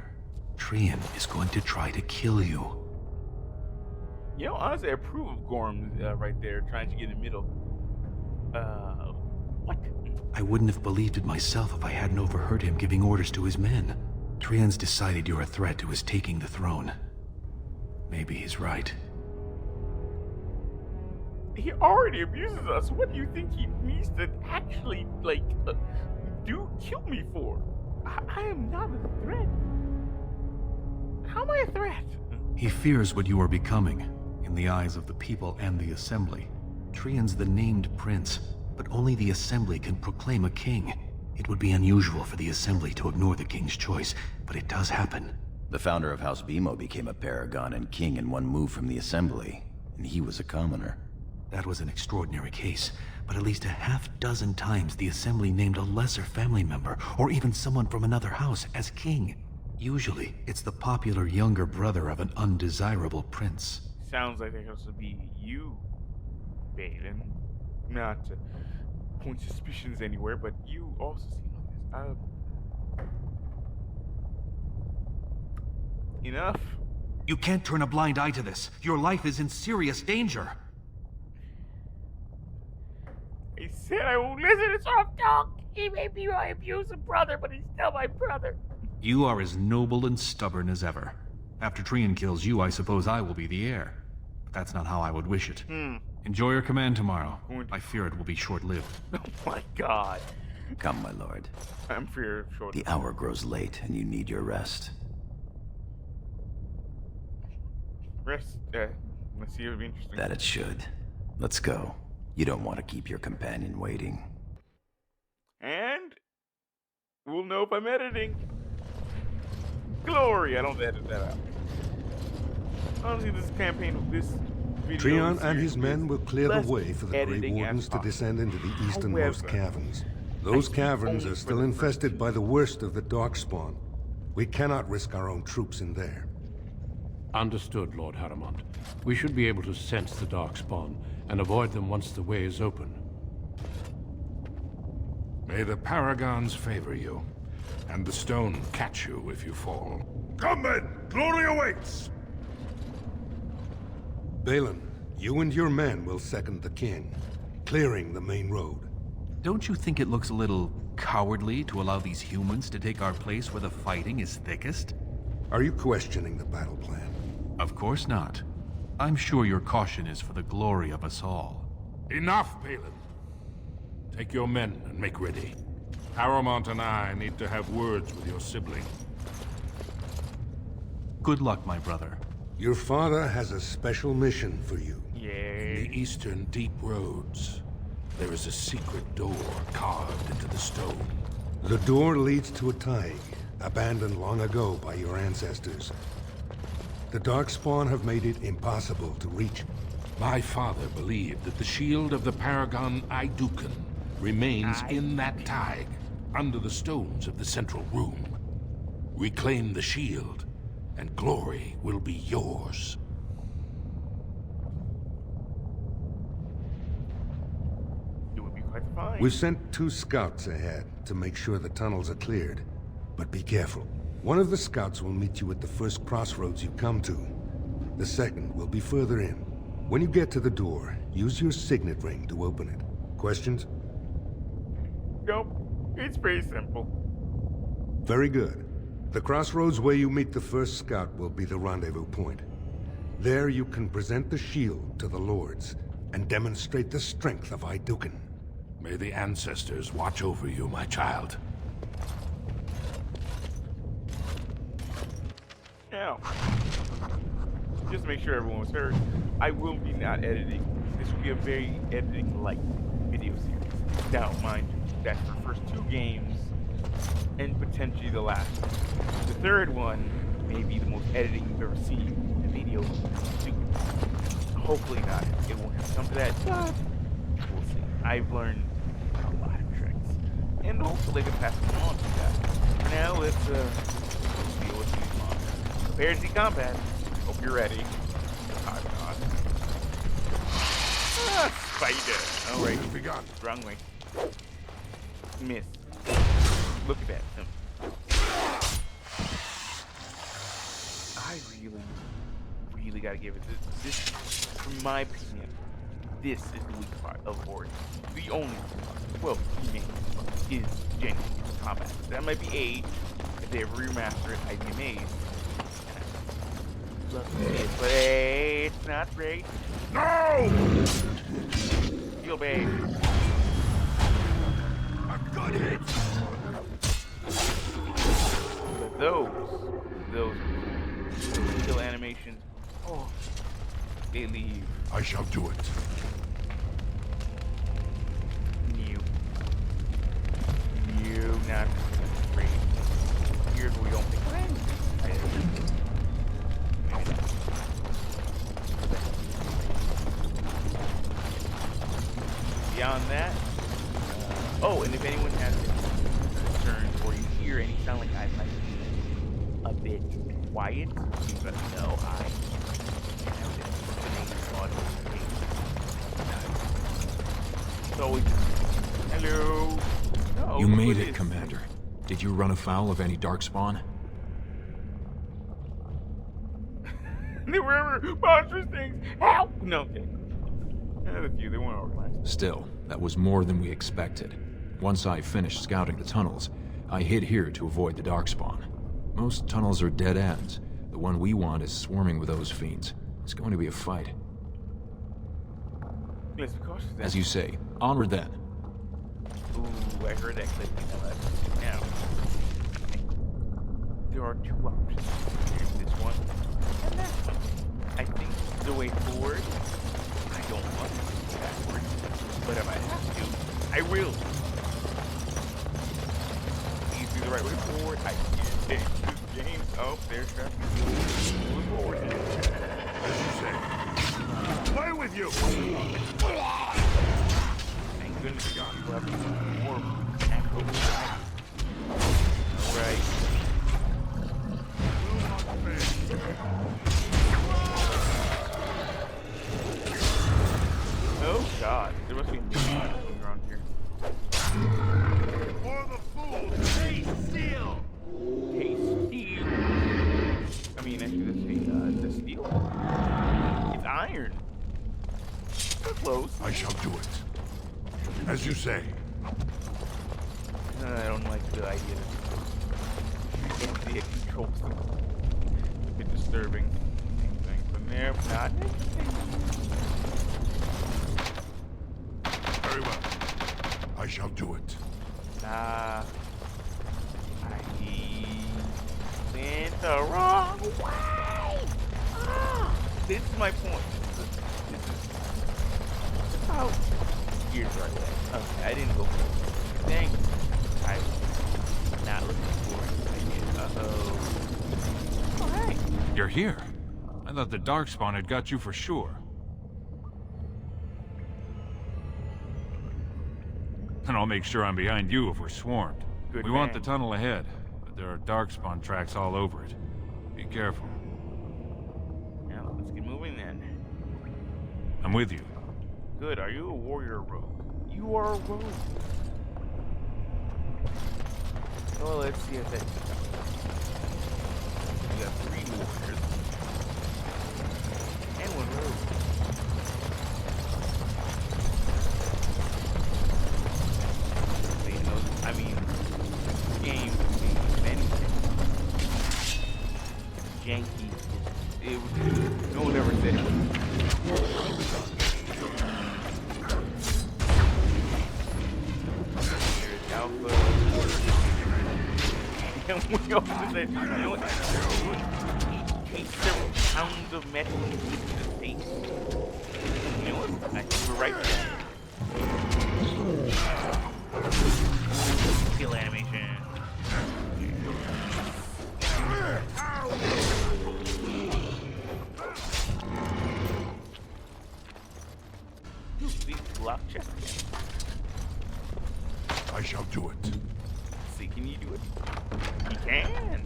Trian is going to try to kill you. You know, honestly, I approve of Gorm right there, trying to get in the middle. What? I wouldn't have believed it myself if I hadn't overheard him giving orders to his men. Trian's decided you're a threat to his taking the throne. Maybe he's right. He already abuses us. What do you think he needs to actually, kill me for? I am not a threat. How am I a threat? He fears what you are becoming, in the eyes of the people and the Assembly. Trian's the named prince, but only the Assembly can proclaim a king. It would be unusual for the Assembly to ignore the king's choice, but it does happen. The founder of House Bimo became a paragon and king in one move from the Assembly, and he was a commoner. That was an extraordinary case, but at least a half-dozen times the Assembly named a lesser family member, or even someone from another house, as king. Usually, it's the popular younger brother of an undesirable prince. Sounds like it has to be you, Balin. Not to point suspicions anywhere, but you also seem like this. Enough. You can't turn a blind eye to this. Your life is in serious danger. He said I won't listen to soft talk. He may be my abusive brother, but he's still my brother. You are as noble and stubborn as ever. After Trian kills you, I suppose I will be the heir. But that's not how I would wish it. Enjoy your command tomorrow. I fear it will be short-lived. Oh my god. Come, my lord. I'm fear short. The hour grows late, and you need your rest. Rest? Let's see, it'll be interesting. That it should. Let's go. You don't want to keep your companion waiting. And We'll know if I'm editing. Glory! I don't edit that out. Honestly, this campaign, this video Treon and his men will clear the way for the Grey Wardens to descend into the easternmost caverns. Those caverns are still infested by the worst of the Darkspawn. We cannot risk our own troops in there. Understood, Lord Haramond. We should be able to sense the Darkspawn and avoid them once the way is open. May the Paragons favor you, and the stone catch you if you fall. Come then! Glory awaits! Balin, you and your men will second the king, clearing the main road. Don't you think it looks a little cowardly to allow these humans to take our place where the fighting is thickest? Are you questioning the battle plan? Of course not. I'm sure your caution is for the glory of us all. Enough, Balin. Take your men and make ready. Haramond and I need to have words with your sibling. Good luck, my brother. Your father has a special mission for you. In the eastern deep roads, there is a secret door carved into the stone. The door leads to a Taig, abandoned long ago by your ancestors. The Darkspawn have made it impossible to reach. My father believed that the shield of the Paragon Aidukan remains in that Taig, under the stones of the central room. Reclaim the shield, and glory will be yours. It would be quite fine. We've sent 2 scouts ahead to make sure the tunnels are cleared. But be careful. One of the scouts will meet you at the first crossroads you come to. The second will be further in. When you get to the door, use your signet ring to open it. Questions? Nope. It's pretty simple. Very good. The crossroads where you meet the first scout will be the rendezvous point. There you can present the shield to the lords and demonstrate the strength of Aidukan. May the ancestors watch over you, my child. Now, just to make sure everyone was heard, I will be not editing. This will be a very editing-light video series. Now, mind you, that's the first 2 games, and potentially the last one. The third one may be the most editing you've ever seen in a video. Hopefully not. It won't have to come to that, but we'll see. I've learned a lot of tricks, and hopefully I can pass them on to that. For now, let's deal with these monsters. Prepare to see combat. Hope you're ready. Spider. Alright, we begun. Wrong way. Miss. Look at that. I really gotta give it this. From my opinion, this is the weak part of Ori. The only well, the main is genuine combat. That might be age. If they ever remaster it, I'd be amazed. Love to see it, but hey, it's not great. No! Feel bad. A good hit. But those kill animations, oh, they leave. I shall do it. You not great. Here's where we don't think. Beyond that, oh, and if anyone has any concerns or you hear any sound like I might be a bit quiet, please let me know. I have this audio. It's always hello. No, you made it, Commander. Did you run afoul of any Darkspawn? There were monstrous things. Help! No, okay. A few, they weren't organized. Still, that was more than we expected. Once I finished scouting the tunnels, I hid here to avoid the Darkspawn. Most tunnels are dead ends. The one we want is swarming with those fiends. It's going to be a fight. Let's be cautious then. As you say, onward then. Ooh, I heard that clip. Now, there are 2 options. Here's this one, and that one. I think the way forward, I don't want to go backwards, but if I have to, I will. Easier right way forward. I can't take this game. Oh, there's traffic. Move forward. As you say. Play with you! Thank goodness you have more echo. Alright. Oh god, there must be nothing around here. For the fools, taste steel! Taste steel. I mean, actually, let's say, the steel. It's iron. We're close. I shall do it. As you say. I don't like the idea that it controls them. It's a bit disturbing. Thing from there, not interesting. Very well. I shall do it. I went the wrong way. This is my point. Oh, here's the right way. Okay, I didn't go for it. Dang. I'm not looking for it. Uh-oh. Oh, hey. You're here. I thought the Darkspawn had got you for sure. And I'll make sure I'm behind you if we're swarmed. Good we man. want the tunnel ahead, but there are Darkspawn tracks all over it. Be careful. Now, let's get moving then. I'm with you. Good. Are you a warrior or rogue? You are a rogue. Well, let's see if that. We got 3 warriors. And 1 rogue. I mean, game anything. Janky. It was, no one ever said it. There's Alpha. And we also said, you know what? He takes several pounds of metal into the face. You know what? I think we're right there. Kill animation. Please block check again. I shall do it. Let's see, can you do it? You can!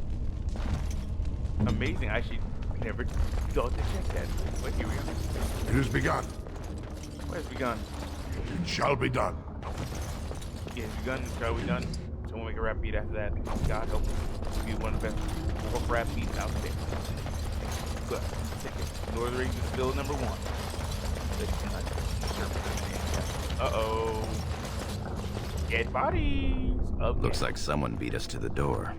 Amazing, I should never thought to check that. But here we go. It has begun. What has begun? It shall be done. It has begun, shall we done? Someone make a rap beat after that. God help me. Be one of the best rap beats out there. Good. Lord of the Rings is still number 1. Uh-oh. Dead bodies. Okay. Looks like someone beat us to the door.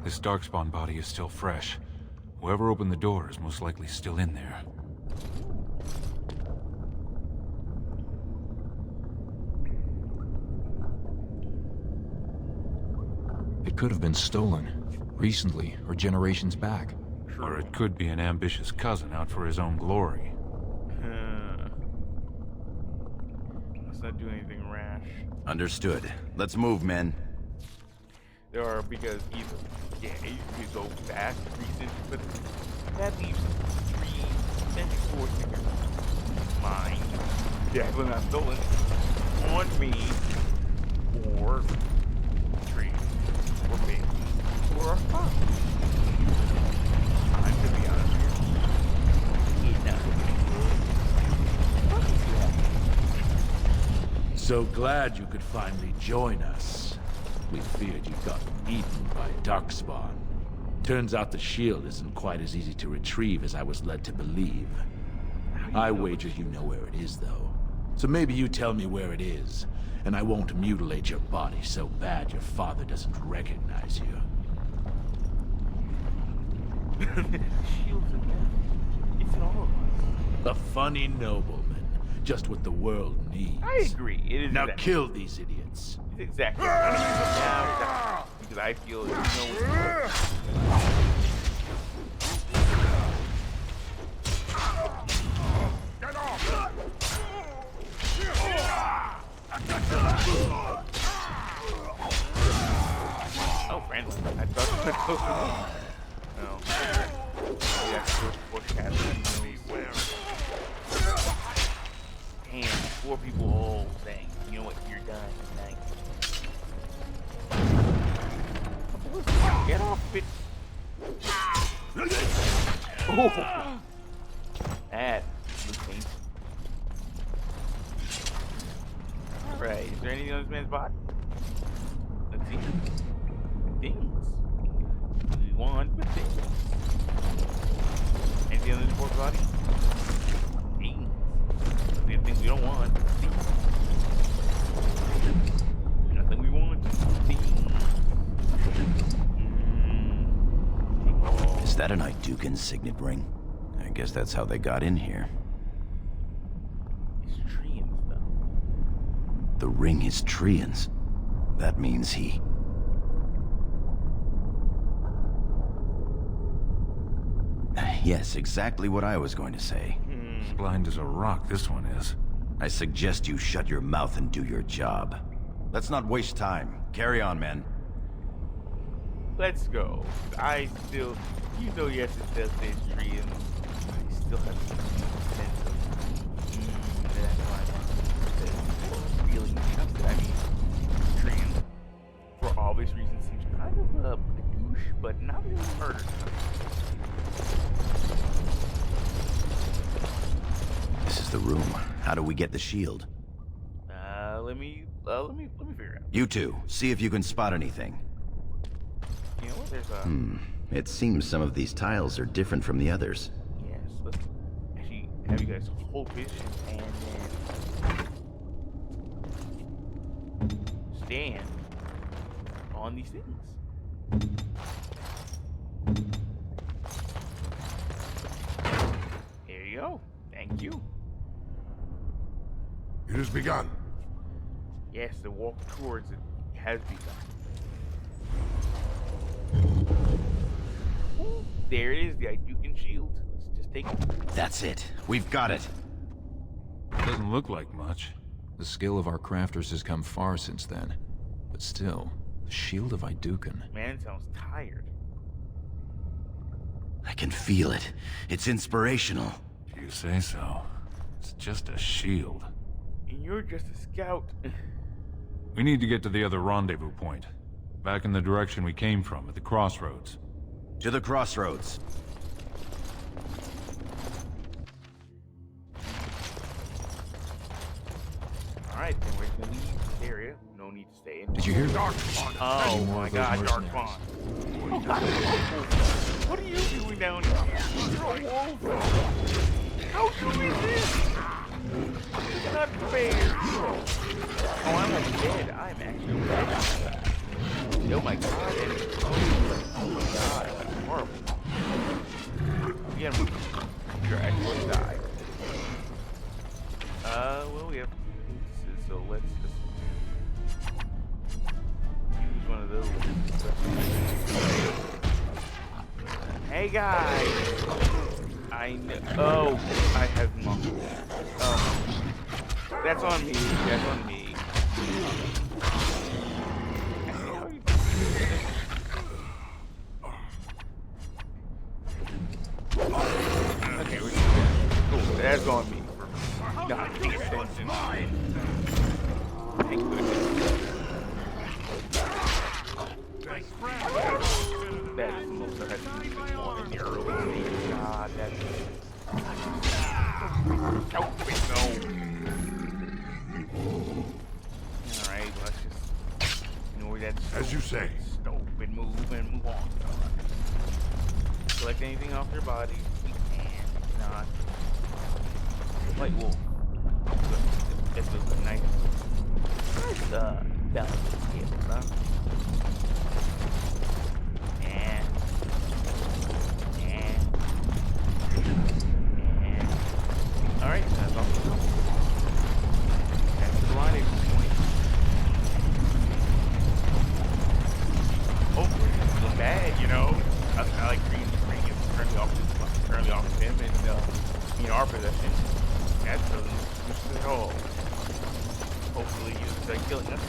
This Darkspawn body is still fresh. Whoever opened the door is most likely still in there. It could have been stolen. Recently, or generations back. Or it could be an ambitious cousin out for his own glory. Let's not do anything rash. Understood. Let's move, men. There are, because either, yeah, you could go fast, recent, but that leaves 3, potentially 4 stickers. Mine. Definitely not stolen. On me. Or tree. Or big. Or a fox. I'm to be honest with you. He's not So glad you could finally join us. We feared you'd gotten eaten by Darkspawn. Turns out the shield isn't quite as easy to retrieve as I was led to believe. I wager you know where it is, though. So maybe you tell me where it is, and I won't mutilate your body so bad your father doesn't recognize you. Shields of death. It's in all of us. A funny nobleman, just what the world needs. I agree. It is now exactly. kill these idiots. It's exactly. Now, because I feel you know. Get off! No. Yeah, damn, 4 people all saying, you know what, you're done. Thanks. Get off it. Oh. That was painful. Alright, is there anything on this man's body? Let's see. Things. We want, but things. Anything on this poor body? Things. The things we don't want. Things. Nothing we want. Things. Is that an Idukan signet ring? I guess that's how they got in here. It's Treants, though. The ring is Treants. That means he... Yes, exactly what I was going to say. Blind as a rock, this one is. I suggest you shut your mouth and do your job. Let's not waste time. Carry on, men. Let's go. I still, even though yes, it does say Treants, I still have a sense of that's why feeling trusted. I mean, Treants, for obvious reasons, seems kind of a douche, but not really murder. This is the room. How do we get the shield? Let me figure it out. You two, see if you can spot anything. You know what? There's a. It seems some of these tiles are different from the others. Yes. Let's actually have you guys hold position and then stand on these things. There you go. Thank you. It has begun. Yes, the walk towards it has begun. There it is, the Idukan shield. Let's just take it. That's it. We've got it. Doesn't look like much. The skill of our crafters has come far since then. But still, the shield of Idukan. Man sounds tired. I can feel it. It's inspirational. You say so. It's just a shield. And you're just a scout. We need to get to the other rendezvous point. Back in the direction we came from, at the crossroads. To the crossroads. Alright, then we're gonna leave this area. No need to stay in. Did you hear Dark Spawn? Oh my god, Dark Spawn. Oh god, what are you doing down here? You're a wolf. How true is this? It's not fair. Oh, I'm not dead. I'm actually dead. Oh my god. Oh my god. That's horrible. Again, you're actually died. Well, we have pieces, so let's just use one of those. Hey guys! I know. Oh, I have muscles. That's on me. That's on me. Okay, we're good. Cool. That's on me for not paying attention. Thank goodness. That is the most I've had to use this one in the early days. God, that's... Oh, wait, no. Alright, let's just ignore that. As you say. Stop and move on. Select anything off your body. We can. Not. White wolf. This was a nice. Balance here, huh? And. Alright, that's all. That's the line point. Hopefully it's not bad, you know. I like green is currently off of him and in our possession. That doesn't use at all. Hopefully he's killing us.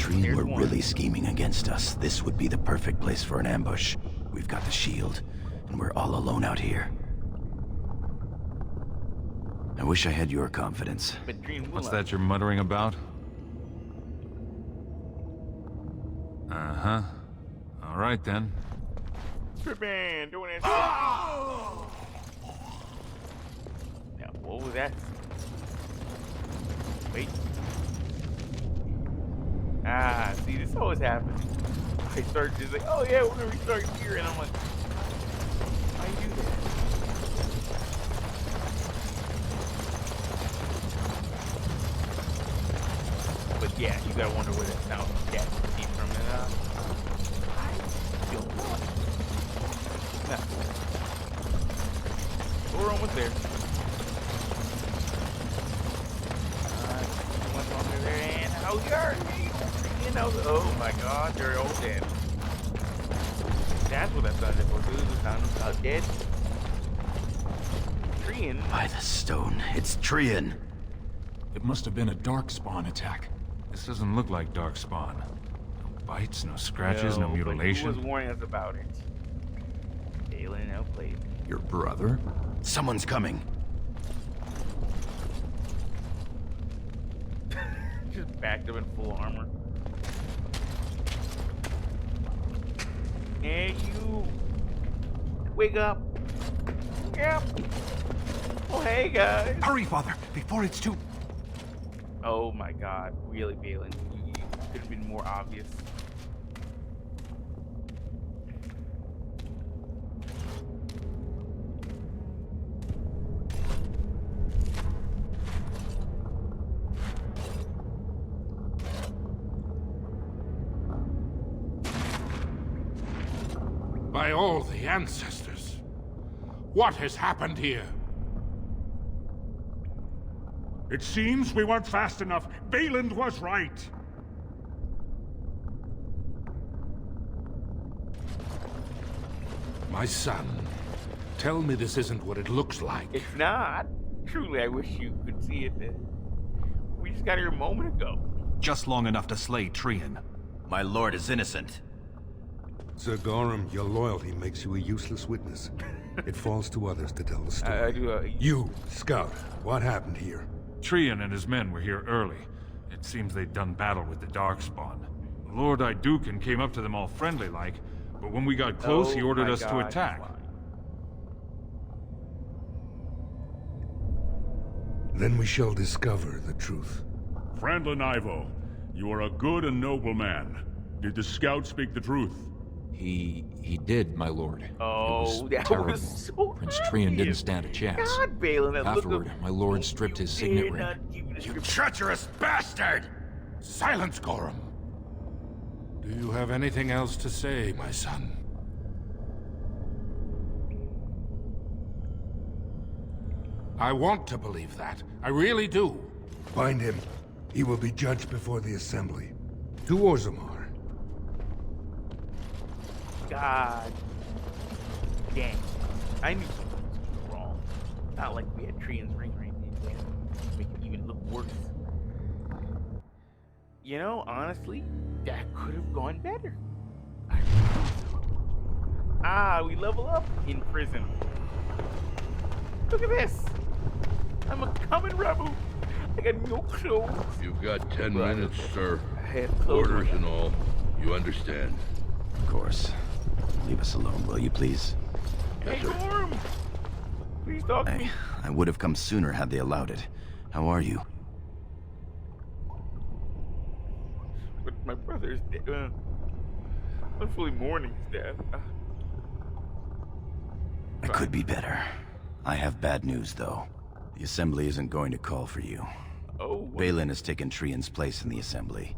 Trian were really scheming against us, this would be the perfect place for an ambush. We've got the shield, and we're all alone out here. I wish I had your confidence. What's that you're muttering about? Uh-huh. All right, then. Trippin', doing it. Now, what was that? Wait. Ah, see, this always happens. I start just like, oh yeah, we're gonna restart here, and I'm like, how you do that? But yeah, you gotta wonder where that sound came from, and I don't know. Nah. We're almost there. What's over there, and how you are? You know, oh my God, you're all dead. That's what that sounded for. The sound of dead. Trian. By the stone, it's Trian. It must have been a darkspawn attack. This doesn't look like darkspawn. No bites, no scratches, no mutilation. Who was warning us about it? Balin outplayed. Your brother? Someone's coming. Just backed up in full armor. Hey, you! Wake up! Yep. Oh, hey, guys! Hurry, Father, before it's too... Oh my God, really, Balin? You could have been more obvious. By all the ancestors, what has happened here? It seems we weren't fast enough. Balin was right. My son, tell me this isn't what it looks like. It's not. Truly, I wish you could see it. We just got here a moment ago. Just long enough to slay Trian. My lord is innocent. Sir Gorham, your loyalty makes you a useless witness. It falls to others to tell the story. You, Scout, what happened here? Trian and his men were here early. It seems they'd done battle with the Darkspawn. Lord Iduken came up to them all friendly-like, but when we got close, he ordered us to attack. Then we shall discover the truth. Frandlin Ivo, you are a good and noble man. Did the scout speak the truth? He did, my lord. Oh, that terrible. was so Prince Trian didn't stand a chance. God, Balin, Afterward, my lord stripped his signet ring. You treacherous bastard! Silence, Gorham. Do you have anything else to say, my son? I want to believe that. I really do. Find him. He will be judged before the Assembly. To Orzammar. God dang. I knew something was wrong. Not like we had Trian's ring right there. Make it even look worse. You know, honestly, that could have gone better. We level up in prison. Look at this. I'm a common rebel. I got no clothes. You've got 10 minutes, sir. I have clothes. Orders and all. You understand? Of course. Leave us alone, will you, please? Hey, Gorham! Please talk to me. I would have come sooner had they allowed it. How are you? But my brother is dead. Hopefully mourning his death. I could be better. I have bad news, though. The Assembly isn't going to call for you. Oh. Balin has taken Trian's place in the Assembly.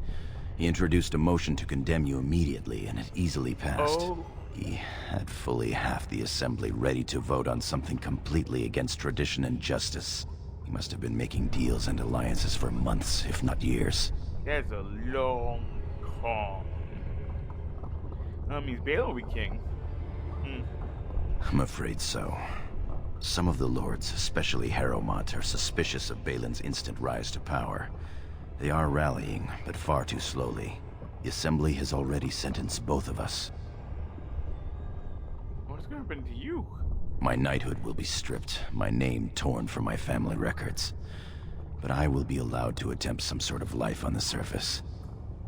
He introduced a motion to condemn you immediately, and it easily passed. Oh. He had fully half the Assembly ready to vote on something completely against tradition and justice. He must have been making deals and alliances for months, if not years. That's a long call. Means Balin will be king. I'm afraid so. Some of the lords, especially Harrowmont, are suspicious of Balin's instant rise to power. They are rallying, but far too slowly. The Assembly has already sentenced both of us. What's gonna happen to you? My knighthood will be stripped, my name torn from my family records. But I will be allowed to attempt some sort of life on the surface.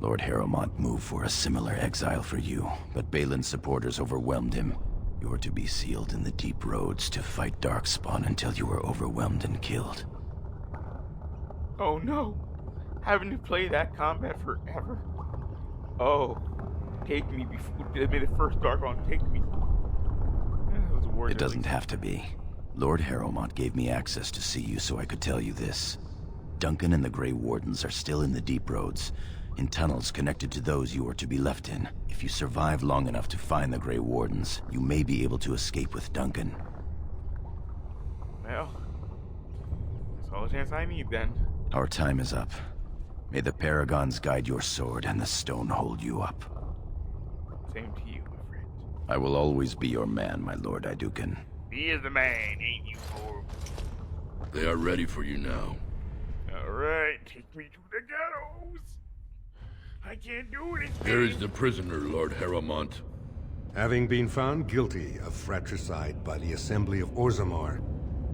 Lord Harrowmont moved for a similar exile for you, but Balin's supporters overwhelmed him. You are to be sealed in the deep roads to fight Darkspawn until you are overwhelmed and killed. Oh no! Having to play that combat forever? Oh, take me before the first Darkspawn, take me. It doesn't have to be. Lord Harrowmont gave me access to see you so I could tell you this. Duncan and the Grey Wardens are still in the deep roads, in tunnels connected to those you are to be left in. If you survive long enough to find the Grey Wardens, you may be able to escape with Duncan. Well, that's all the chance I need then. Our time is up. May the Paragons guide your sword and the stone hold you up. Same to you, my friend. I will always be your man, my Lord Idukan. He is the man, ain't you, Corb? They are ready for you now. Alright, take me to the ghettos! I can't do it. Here is the prisoner, Lord Harrowmont. Having been found guilty of fratricide by the Assembly of Orzammar,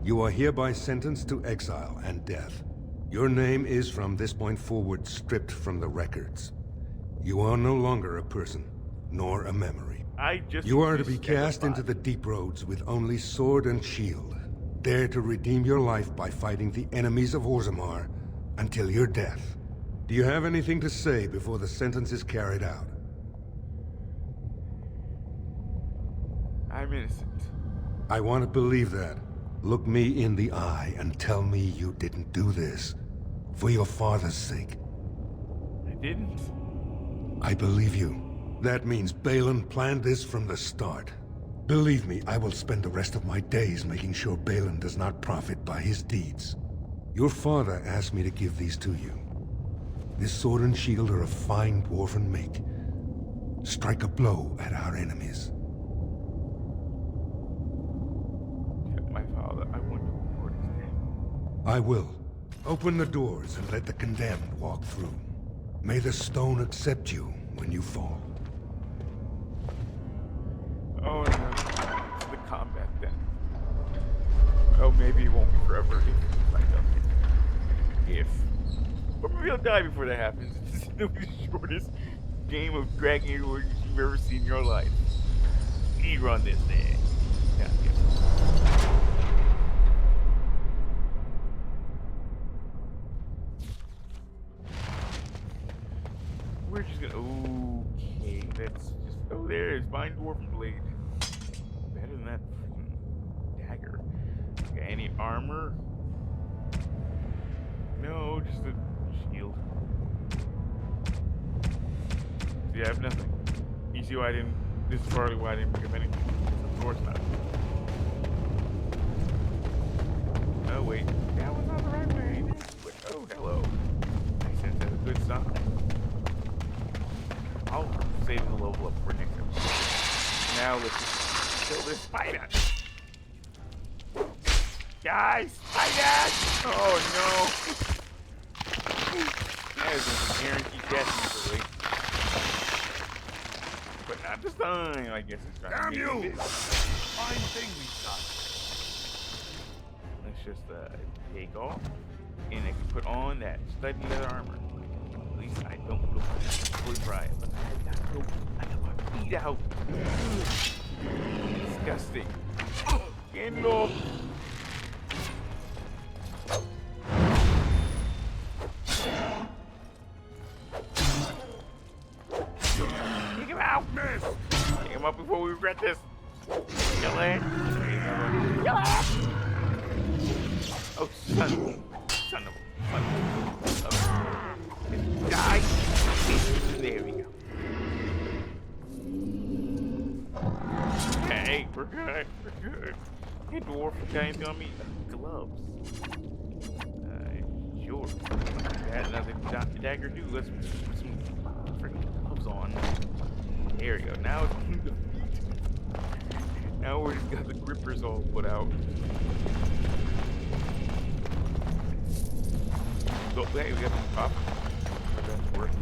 you are hereby sentenced to exile and death. Your name is from this point forward stripped from the records. You are no longer a person, nor a memory. You are to be cast into the deep roads with only sword and shield. Dare to redeem your life by fighting the enemies of Orzammar until your death. Do you have anything to say before the sentence is carried out? I'm innocent. I want to believe that. Look me in the eye and tell me you didn't do this. For your father's sake. I didn't. I believe you. That means Balin planned this from the start. Believe me, I will spend the rest of my days making sure Balin does not profit by his deeds. Your father asked me to give these to you. This sword and shield are of fine dwarven make. Strike a blow at our enemies. My father, I want to report his death. I will. Open the doors and let the condemned walk through. May the stone accept you when you fall. Oh no, it's the combat then. Oh, maybe it won't be forever if I don't. If. But maybe I'll die before that happens. It's the shortest game of Dragon Age you've ever seen in your life. Speedrun this thing. Yeah, we're just gonna. Okay, let's just. Oh, there it is. Fine Dwarven Blade. Better than that freaking dagger. Okay, any armor? No, just a shield. See, I have nothing. You see why I didn't. This is partly why I didn't pick up anything. Of course not. Oh, wait. That was not the right way. Oh, hello. I sense that's a good sign. I'll save the level up for next episode. Now let's just kill this spider. Guys, spider! Oh no! That is a guaranteed death usually. But not this time, I guess it's trying to Damn make you! it. Fine thing we've done. Let's just take off, and I can put on that studded leather armor. At least I don't look fully fried, but I got my feet out. Disgusting. Get off. Take him out. Take him out before we regret this. Kill it. Kill it. Oh, son of a. Die. There we go. Okay, we're good. We're good. Hey, dwarf, got anything on me? Gloves. Sure. Had nothing to dagger do. Let's put some freaking gloves on. There we go. Now it's the feet. Now we just got the grippers all put out. So, hey, we got some pop. That's worth.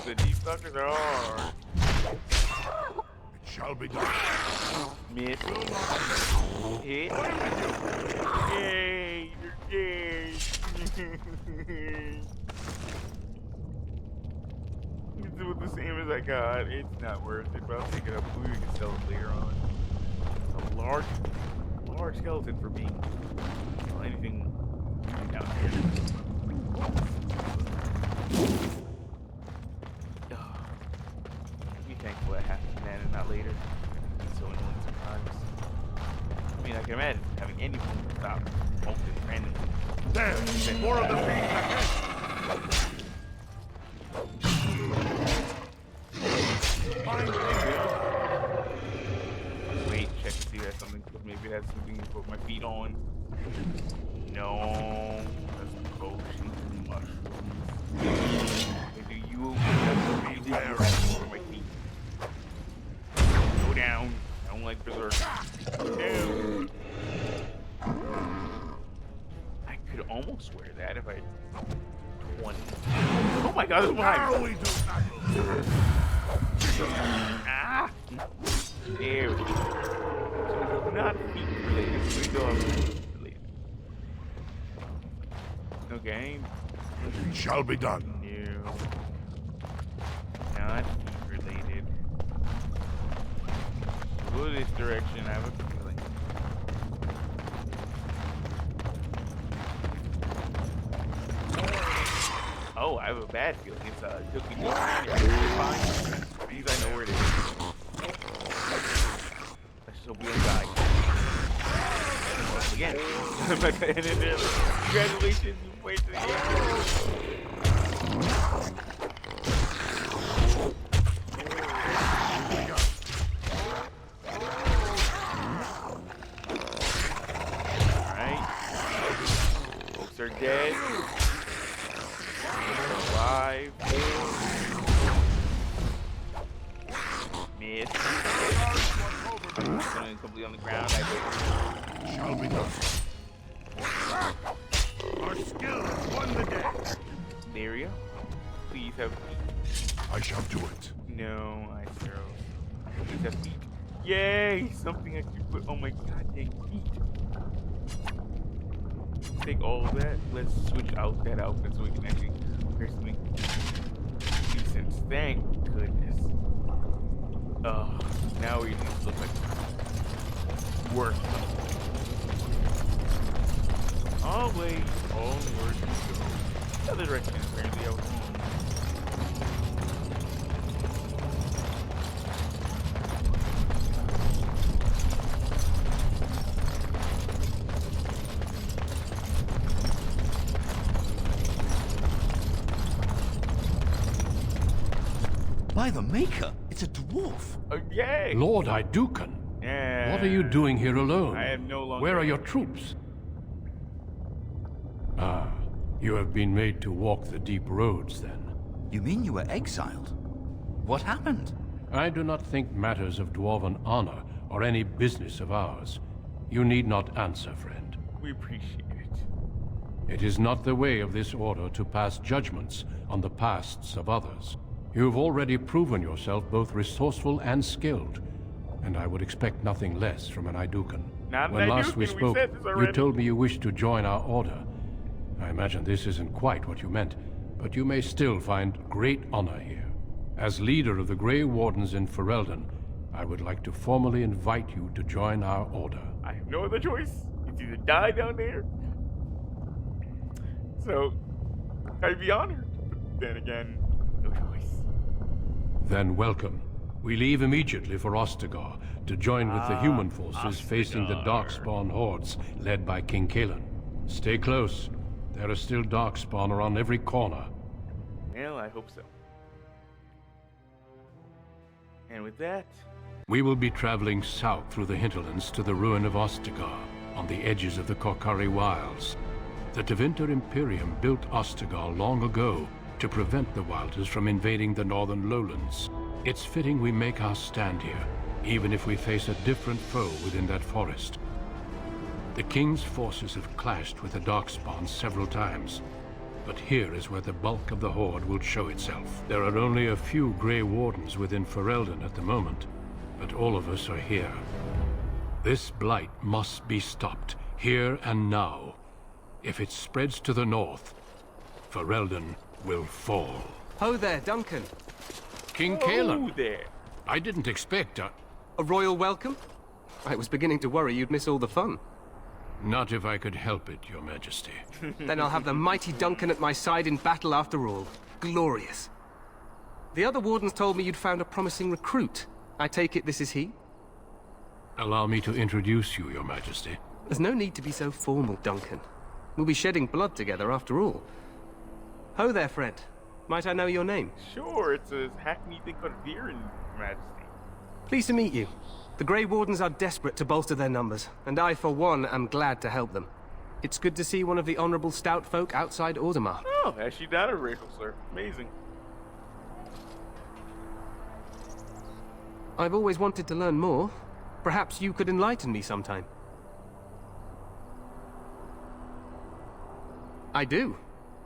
The deep suckers are hard. It shall be done. Miss. Hit. Yay, you're gay. It's about the same as I got. It's not worth it, but I'll take it up. We can sell it later on. A large skeleton for being anything down here. Be thankful that happened then and not later. It's so annoying sometimes. I mean, I can imagine having anyone stop multiple randomly. There! More of the fiends ahead! Wait, check to see if that's something. Maybe it has something to put my feet on. No, that's potions and mushrooms. Do you beware of my feet? Go down. I don't like berserk. No. I could almost swear that if I 20. Oh my god, that's behind me. Ah! There we go. So not feet related, we still have feet related. Okay. It shall be done. No. Not feet related. Go this direction, I have a feeling. Oh, I have a bad feeling. It's took me to fine. These I know where it is. Let's just hope we don't die. Once again. Congratulations, you wait to the end. Alright. Folks are dead. Alive. Miss. Something completely on the ground. Shall be done. Our skill has won the day. Daria, please have feet. I shall do it. No, I zero. Please have feet. Yay! Something I can put on my goddamn feet. Take all of that. Let's switch out that outfit so we can actually wear something decent. Thank goodness. Oh, now we just look like work. Always onward we go. The other direction is apparently out home. By the Maker, it's a dwarf. Yay! Lord Idukan. Yeah. What are you doing here alone? I am no longer. Where are your troops? Ah, you have been made to walk the deep roads, then. You mean you were exiled? What happened? I do not think matters of dwarven honor are any business of ours. You need not answer, friend. We appreciate it. It is not the way of this order to pass judgments on the pasts of others. You have already proven yourself both resourceful and skilled, and I would expect nothing less from an Idukan. When last we spoke, you told me you wished to join our order. I imagine this isn't quite what you meant, but you may still find great honor here. As leader of the Grey Wardens in Ferelden, I would like to formally invite you to join our order. I have no other choice. It's either die down there. So, I'd be honored. But then again, no choice. Then welcome. We leave immediately for Ostagar to join with the human forces facing the Darkspawn hordes led by King Kalen. Stay close. There are still Darkspawn around every corner. Well, I hope so. And with that... We will be traveling south through the hinterlands to the ruin of Ostagar, on the edges of the Korcari Wilds. The Tevinter Imperium built Ostagar long ago to prevent the Wilders from invading the northern lowlands. It's fitting we make our stand here, even if we face a different foe within that forest. The King's forces have clashed with the Darkspawn several times, but here is where the bulk of the Horde will show itself. There are only a few Grey Wardens within Ferelden at the moment, but all of us are here. This blight must be stopped, here and now. If it spreads to the north, Ferelden will fall. Ho there, Duncan. King Caleb. I didn't expect a royal welcome? I was beginning to worry you'd miss all the fun. Not if I could help it, Your Majesty. Then I'll have the mighty Duncan at my side in battle after all. Glorious. The other wardens told me you'd found a promising recruit. I take it this is he? Allow me to introduce you, Your Majesty. There's no need to be so formal, Duncan. We'll be shedding blood together after all. Ho there, friend. Might I know your name? Sure, it's a hackneyed thing called Viren, Your Majesty. Pleased to meet you. The Grey Wardens are desperate to bolster their numbers, and I, for one, am glad to help them. It's good to see one of the honorable stout folk outside Ordomar. Oh, actually not a racial slur. Amazing. I've always wanted to learn more. Perhaps you could enlighten me sometime. I do.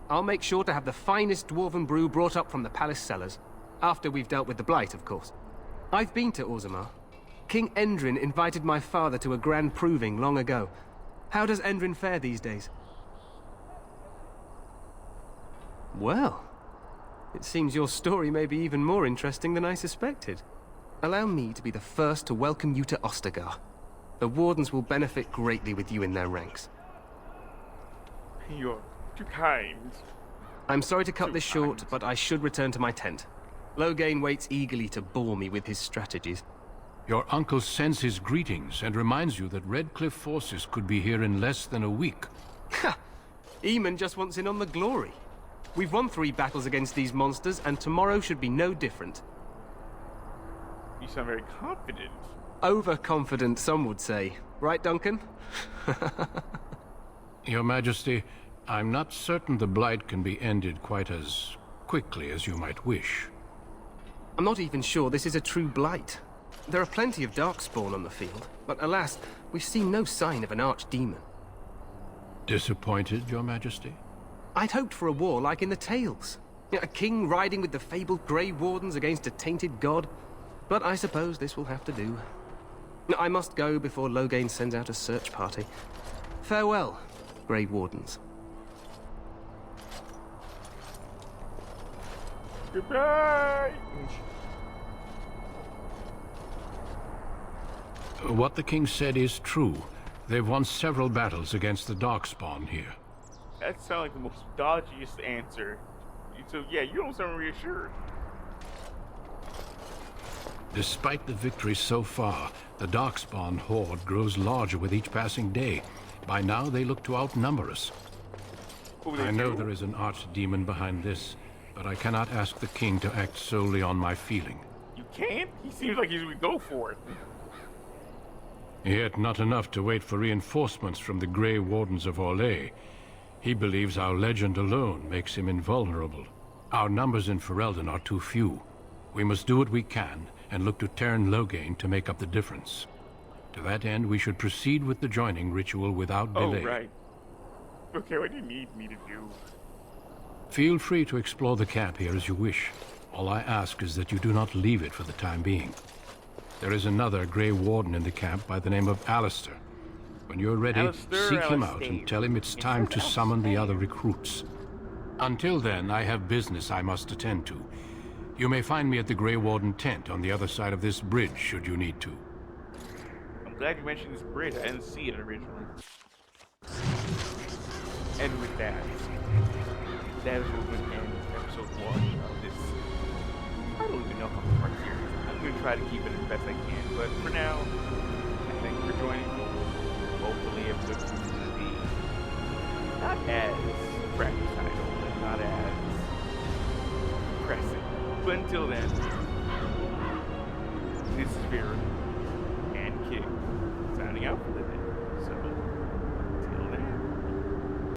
I'll make sure to have the finest dwarven brew brought up from the palace cellars. After we've dealt with the blight, of course. I've been to Ordomar. King Endrin invited my father to a grand proving long ago. How does Endrin fare these days? Well, it seems your story may be even more interesting than I suspected. Allow me to be the first to welcome you to Ostagar. The Wardens will benefit greatly with you in their ranks. You're too kind. I'm sorry to cut this short, but I should return to my tent. Loghain waits eagerly to bore me with his strategies. Your uncle sends his greetings and reminds you that Redcliffe forces could be here in less than a week. Ha! Eamon just wants in on the glory. We've won 3 battles against these monsters, and tomorrow should be no different. You sound very confident. Overconfident, some would say. Right, Duncan? Your Majesty, I'm not certain the blight can be ended quite as quickly as you might wish. I'm not even sure this is a true blight. There are plenty of darkspawn on the field, but alas, we've seen no sign of an archdemon. Disappointed, Your Majesty? I'd hoped for a war like in the tales. A king riding with the fabled Grey Wardens against a tainted god. But I suppose this will have to do. I must go before Loghain sends out a search party. Farewell, Grey Wardens. Goodbye! What the king said is true. They've won several battles against the Darkspawn here. That sounds like the most dodgiest answer. So yeah, you don't sound reassured. Despite the victories so far, the Darkspawn horde grows larger with each passing day. By now, they look to outnumber us. I know there is an archdemon behind this, but I cannot ask the king to act solely on my feeling. You can't? He seems like he would go for it. Yet not enough to wait for reinforcements from the Grey Wardens of Orlais. He believes our legend alone makes him invulnerable. Our numbers in Ferelden are too few. We must do what we can, and look to Teyrn Loghain to make up the difference. To that end, we should proceed with the joining ritual without delay. Oh, right. Okay, what do you need me to do? Feel free to explore the camp here as you wish. All I ask is that you do not leave it for the time being. There is another Grey Warden in the camp by the name of Alistair. When you're ready, seek him out and tell him it's time to summon the other recruits. Until then, I have business I must attend to. You may find me at the Grey Warden tent on the other side of this bridge, should you need to. I'm glad you mentioned this bridge. I didn't see it originally. And with that, that is what we're going to end episode 1 of this. I don't even know how to part here. I'm going to try to keep it as best I can, but for now, I thank you for joining. Hopefully episode 2 will be not as fratricidal, but not as pressing. But until then, this is Vera and King signing out for the day.